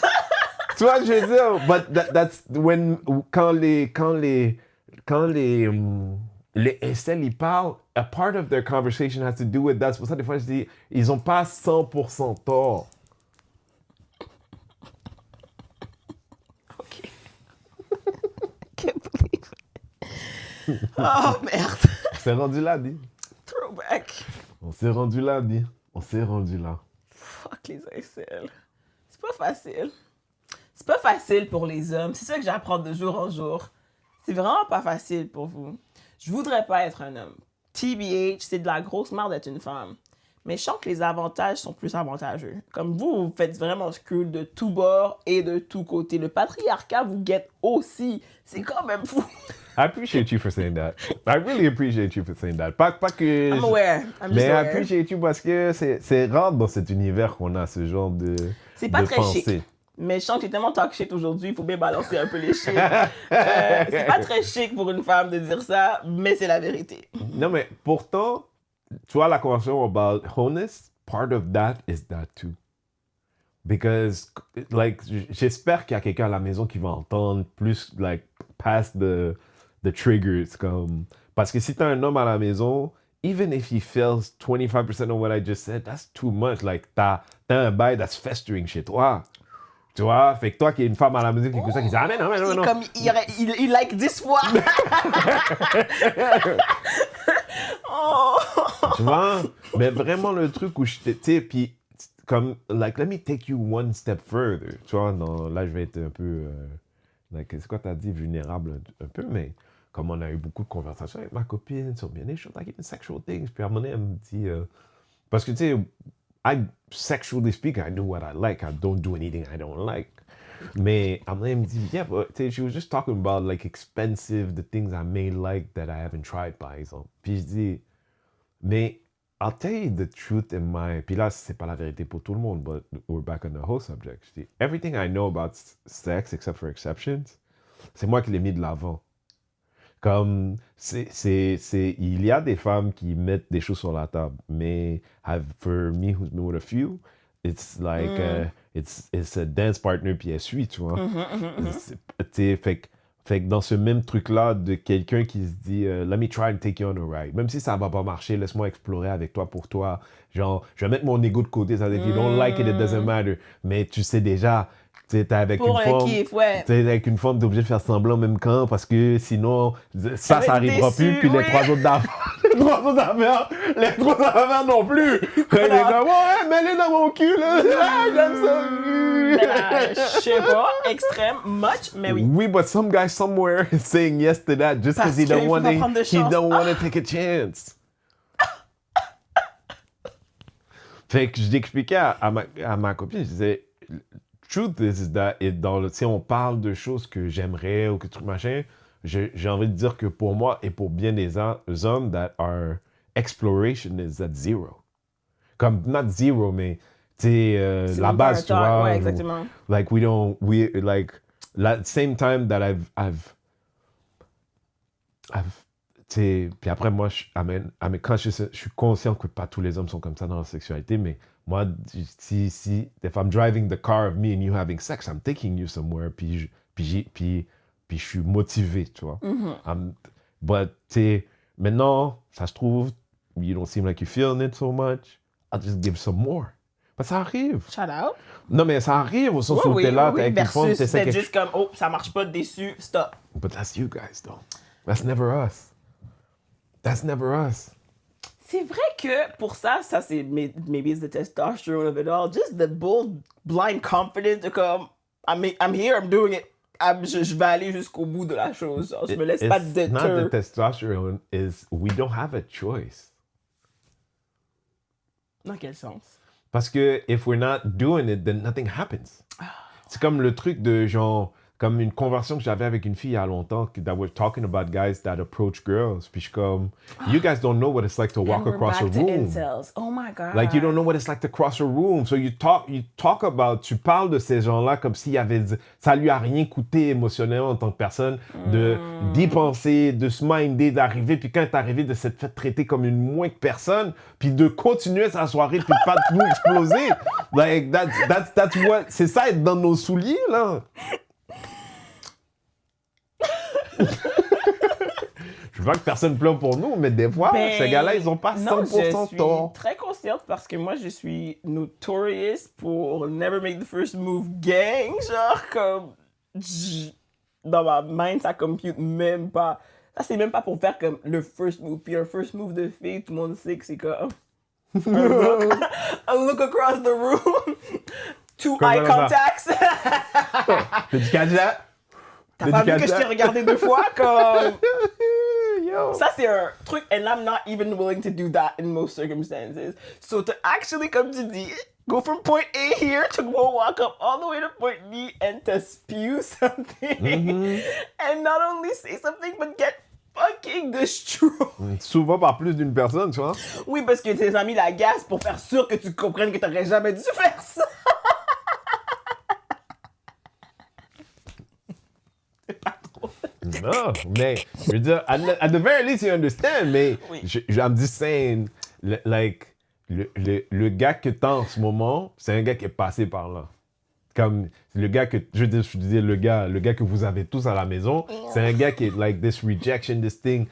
Tu vois, je veux dire, but that's when, quand les les incels, ils parlent, a part of their conversation has to do with that. C'est pour ça, des fois, je dis, ils ont pas 100% tort. OK. Can't believe it. Oh, merde. On s'est rendu là, dit. Throwback. On s'est rendu là, dit. On s'est rendu là. Fuck les incels. C'est pas facile. C'est pas facile pour les hommes. C'est ça que j'apprends de jour en jour. C'est vraiment pas facile pour vous. Je voudrais pas être un homme. TBH, c'est de la grosse merde d'être une femme. Mais je sens que les avantages sont plus avantageux. Comme vous, vous faites vraiment screw de tout bord et de tout côté. Le patriarcat vous guette aussi. C'est quand même fou. I appreciate you for saying that. I really appreciate you for saying that. Pas que... I'm aware. I'm just Mais I aware. appreciate you parce que c'est rare dans cet univers qu'on a ce genre de C'est pas de très pensée. chic. Mais je sens que j'ai tellement talk shit aujourd'hui, il faut bien balancer un peu les shit. C'est pas très chic pour une femme de dire ça, mais c'est la vérité. Non, mais pourtant, tu vois, la conversation about wholeness, part of that is that too. Because, like, j'espère qu'il y a quelqu'un à la maison qui va entendre plus, like, past the triggers. Comme... Parce que si t'as un homme à la maison, even if he feels 25% of what I just said, that's too much. Like, t'as un bail that's festering chez toi. Tu vois? Fait que toi qui es une femme à la maison qui écoute ça, qui dit « Ah, mais non, mais non, mais non. » Comme il like 10 fois. Oh. Tu vois? Mais vraiment le truc où je tu sais, puis comme, like, let me take you one step further. Tu vois, là, je vais être un peu, like, c'est quoi t'as dit, vulnérable un peu, mais comme on a eu beaucoup de conversations avec ma copine sur bien des choses, like even sexual things, puis à un moment donné, elle me dit, parce que tu sais, sexually speaking, I know what I like. I don't do anything I don't like. Mais à un moment donné, elle me dit, yeah, but she was just talking about like expensive, the things I may like that I haven't tried, par exemple. Puis je dis, mais I'll tell you the truth in my... Puis là, c'est pas la vérité pour tout le monde, but we're back on the whole subject. Je dis, everything I know about sex, except for exceptions, c'est moi qui l'ai mis de l'avant. Comme, il y a des femmes qui mettent des choses sur la table, mais for me, who's been with a few, it's like, it's a dance partner, puis elle suit, tu vois. Fait que dans ce même truc-là, de quelqu'un qui se dit, let me try and take you on a ride. Même si ça va pas marcher, laisse-moi explorer avec toi pour toi. Genre, je vais mettre mon ego de côté, ça veut dire, if you don't like it, it doesn't matter. Mais tu sais déjà, t'es avec Pour une un femme, kiff, ouais. t'es avec une femme, t'es obligé de faire semblant en même temps parce que sinon, ça arrivera plus. Puis oui. les trois autres d'affaires, les trois autres d'affaires non plus. Quand il est comme, ouais, mets-les dans mon cul, là. Ah, j'aime ça. Mais là, je sais pas, extrême, much, mais oui. Oui, but some guy somewhere is saying yes to that just because he don't want to take a chance. Fait que je l'expliquais à ma copine, je disais, truth is that si on parle de choses que j'aimerais ou que truc machin, j'ai envie de dire que pour moi et pour bien des hommes, that our exploration is at zero. Comme, not zero, mais tu sais, la base, tu vois. Ouais, exactement. Like, like, same time that I've tu sais, puis après, moi, quand je suis conscient que pas tous les hommes sont comme ça dans leur sexualité, mais moi, if I'm driving the car of me and you having sex, I'm taking you somewhere, puis je suis motivé, tu vois. But, tu sais, maintenant, ça se trouve, you don't seem like you're feeling it so much, I'll just give some more. Mais ça arrive. Shout out. Non, mais ça arrive au sens où t'es là, t'es avec une femme, versus t'essaies d'être juste comme, oh, ça marche pas, déçu, stop. But that's you guys, though. That's never us. That's never us. C'est vrai que pour ça c'est maybe it's the testosterone of it all, just the bold, blind confidence de comme, I'm here, I'm doing it. Je vais aller jusqu'au bout de la chose. Genre, je me laisse pas It's not deter. the testosterone, is we don't have a choice. Dans quel sens? Parce que if we're not doing it, then nothing happens. C'est comme le truc de genre, comme une conversation que j'avais avec une fille il y a longtemps, that we're talking about guys that approach girls. Puis je suis comme, you guys don't know what it's like to walk across a room. Incels. Oh my God. Like, you don't know what it's like to cross a room. So you talk about, tu parles de ces gens-là comme s'il y avait, ça lui a rien coûté émotionnellement en tant que personne d'y penser, de se minder, d'arriver, puis quand t'es arrivé, de s'être fait traiter comme une moins que personne, puis de continuer sa soirée, puis pas de tout exploser. Like, that's what, c'est ça être dans nos souliers, là. Je veux pas que personne pleure pour nous, mais des fois, ces gars-là, ils ont pas 100% je suis tort. très consciente parce que moi, je suis notorious pour never make the first move gang. Genre, comme, dans ma mind, ça compute même pas. Ça, c'est même pas pour faire comme le first move. Puis un first move de fille, tout le monde sait que c'est comme a look across the room, two Comment eye ça? contacts. T'as du catch-up? T'as pas vu que je t'ai regardé 2 fois? Comme... Yo. Ça, c'est un truc, and I'm not even willing to do that in most circumstances. So to actually, comme tu dis, go from point A here to go walk up all the way to point B and to spew something, and not only say something, but get fucking destroyed. Souvent par plus d'une personne, tu vois. Oui, parce que tes amis l'agacent pour faire sûr que tu comprennes que t'aurais jamais dû faire ça. Non, mais je veux dire, at the very least, you understand, mais Oui. I'm just saying, le gars que t'as en ce moment, c'est un gars qui est passé par là. Comme le gars que, je disais le gars que vous avez tous à la maison, c'est un gars qui est like this rejection, this thing,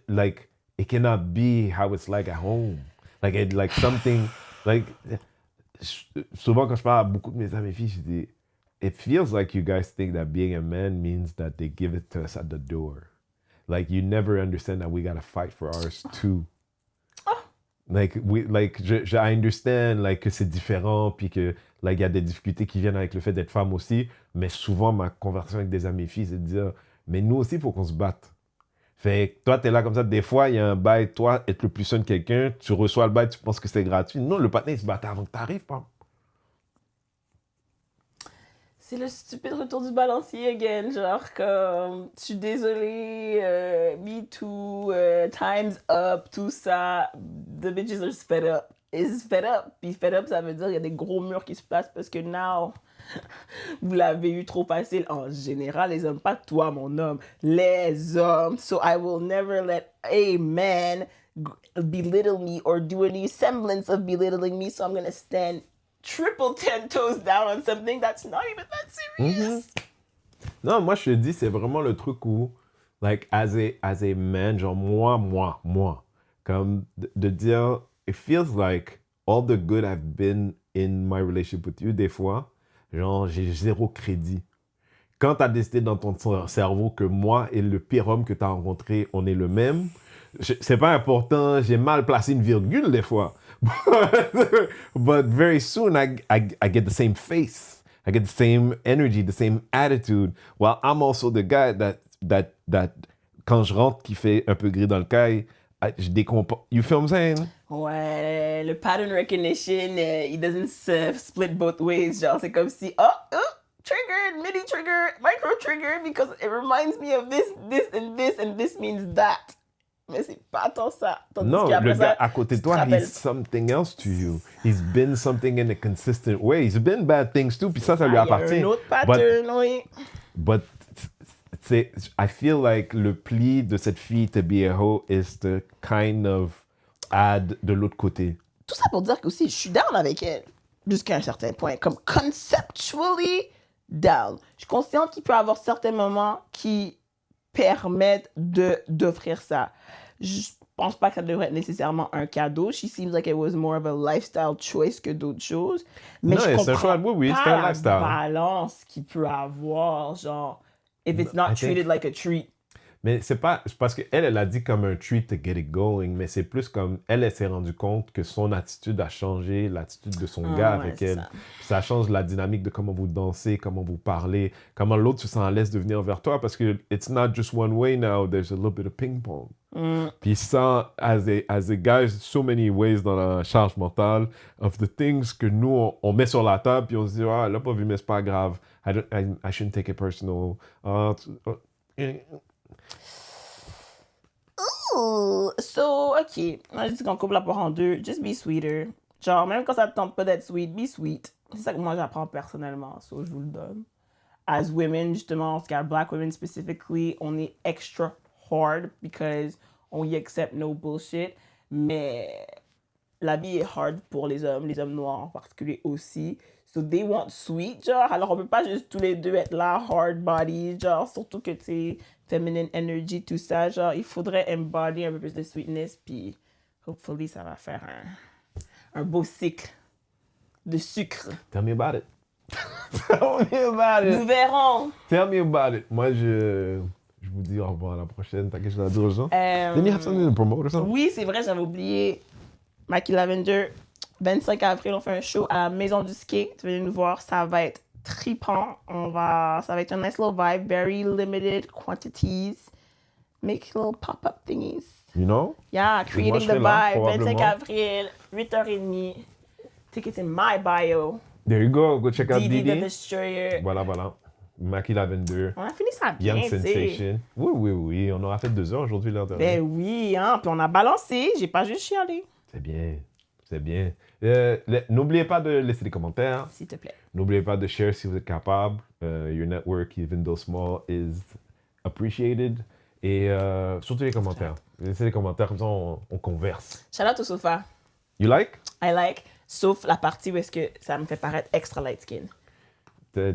like, it cannot be how it's like at home. Like something, like, souvent quand je parle à beaucoup de mes amis filles, je dis, it feels like you guys think that being a man means that they give it to us at the door. Like you never understand that we gotta fight for ours too. Like I understand like que c'est différent puis que like il y a des difficultés qui viennent avec le fait d'être femme aussi, mais souvent ma conversation avec des amis filles c'est de dire mais nous aussi il faut qu'on se batte. Fait que toi t'es là comme ça, des fois il y a un bail, toi être le plus seul de quelqu'un, tu reçois le bail, tu penses que c'est gratuit. Non, le patin il se battait avant que t'arrives, pas. C'est le stupide retour du balancier again, genre comme je suis désolée, me too, time's up, tout ça. The bitches are fed up. Is fed up. Puis fed up, ça veut dire qu'il y a des gros murs qui se placent parce que now, vous l'avez eu trop facile. En général, les hommes, pas toi, mon homme, les hommes. So I will never let a man belittle me or do any semblance of belittling me. So I'm gonna stand triple 10 toes down on something that's not even that serious. Non, moi je te dis, c'est vraiment le truc où, like, as a man, genre moi, comme de dire, it feels like all the good I've been in my relationship with you, des fois, genre, j'ai 0 crédit. Quand t'as décidé dans ton cerveau que moi et le pire homme que t'as rencontré, on est le même, c'est pas important, j'ai mal placé une virgule des fois. But very soon I get the same face. I get the same energy, the same attitude. While I'm also the guy that quand je rentre qui fait un peu gris dans le caille, je décompose. You feel what I'm saying? Ouais, le pattern recognition, it doesn't split both ways. Genre, c'est comme si, triggered, mini trigger, micro trigger, because it reminds me of this, and this means that. Mais c'est pas tant ça. Tandis Non, le ça, gars à côté de toi, he's something else to you. He's been something in a consistent way. He's been bad things too, puis ça lui appartient. Il y a un autre pattern, oui. But I feel like le pli de cette fille to be a hoe is to kind of add de l'autre côté. Tout ça pour dire que aussi, je suis down avec elle. Jusqu'à un certain point. Comme conceptually down. Je suis consciente qu'il peut y avoir certains moments qui permettent d'offrir ça. Je pense pas que ça devrait être nécessairement un cadeau. She seems like it was more of a lifestyle choice que d'autres choses. Mais non, je comprends choix, oui, c'est un pas lifestyle. la balance qu'il peut avoir, genre, if it's not treated like a treat. Mais c'est pas parce qu'elle a dit comme un treat to get it going, mais c'est plus comme elle s'est rendue compte que son attitude a changé, l'attitude de son gars avec elle. Ça change la dynamique de comment vous dansez, comment vous parlez, comment l'autre se sent à l'aise de venir vers toi parce que it's not just one way now, there's a little bit of ping pong. Puis ça, as a guy, so many ways dans la charge mentale of the things que nous on met sur la table puis on se dit elle l'a pas vu mais c'est pas grave, I shouldn't take it personal. So, OK. Moi, je dis qu'on coupe la part en deux. Just be sweeter. Genre, même quand ça te tente pas d'être sweet, be sweet. C'est ça que moi, j'apprends personnellement. So, je vous le donne. As women, justement, en tout cas, black women specifically, on est extra hard because on y accept no bullshit. Mais la vie est hard pour les hommes noirs en particulier aussi. So they want sweet, genre. Alors on peut pas juste tous les deux être là, hard body, genre. Surtout que tu sais, feminine energy, tout ça, genre. Il faudrait embody un peu plus de sweetness, puis hopefully ça va faire un beau cycle de sucre. Tell me about it. Tell me about it. Nous verrons. Tell me about it. Moi, je vous dis au revoir à la prochaine. T'as quelque chose à dire aux gens? Didn't you have something to promote or something? Oui, c'est vrai, j'avais oublié. Mikey Lavender, 25 avril, on fait un show à la Maison du Skate. Venez nous voir, ça va être trippant. Ça va être un nice little vibe, very limited quantities. Make little pop-up thingies. You know? Yeah, creating serai the là, vibe, 25 probablement. avril, 8h30. Tickets in my bio. There you go. Go check out Didi the Didi. Destroyer. Voilà. Mikey Lavender. On a fini ça bien, Young tu sais. Sensation. Oui. On aura fait 2 heures aujourd'hui, l'heure de Ben oui, hein. Puis on a balancé, j'ai pas juste chialé. C'est bien. N'oubliez pas de laisser des commentaires. S'il te plaît. N'oubliez pas de share si vous êtes capable. Your network, even though small, is appreciated. Et surtout les commentaires. Laissez les commentaires, comme ça on converse. Shout out au sofa. You like? I like. Sauf la partie où est-ce que ça me fait paraître extra light skin.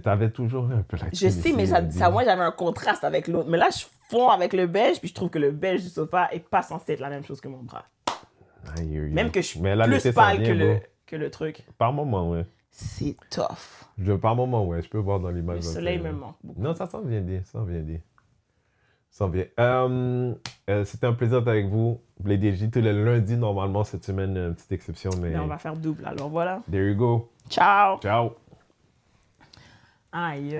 T'avais toujours un peu la Je sais, mais moi j'avais un contraste avec l'autre. Mais là, je fonds avec le beige, puis je trouve que le beige du sofa est pas censé être la même chose que mon bras. Même que je suis Mais là, plus l'été s'en pâle vient, que le truc. Par moment, ouais. C'est tough. Par moment, ouais. Je peux voir dans l'image. Le soleil me manque beaucoup. Non, ça s'en vient dire. Ça s'en vient. C'était un plaisir d'être avec vous. Les DJ tous les lundis, normalement, cette semaine, une petite exception, mais... Mais on va faire double, alors voilà. There you go. Ciao! Ciao. Aïe.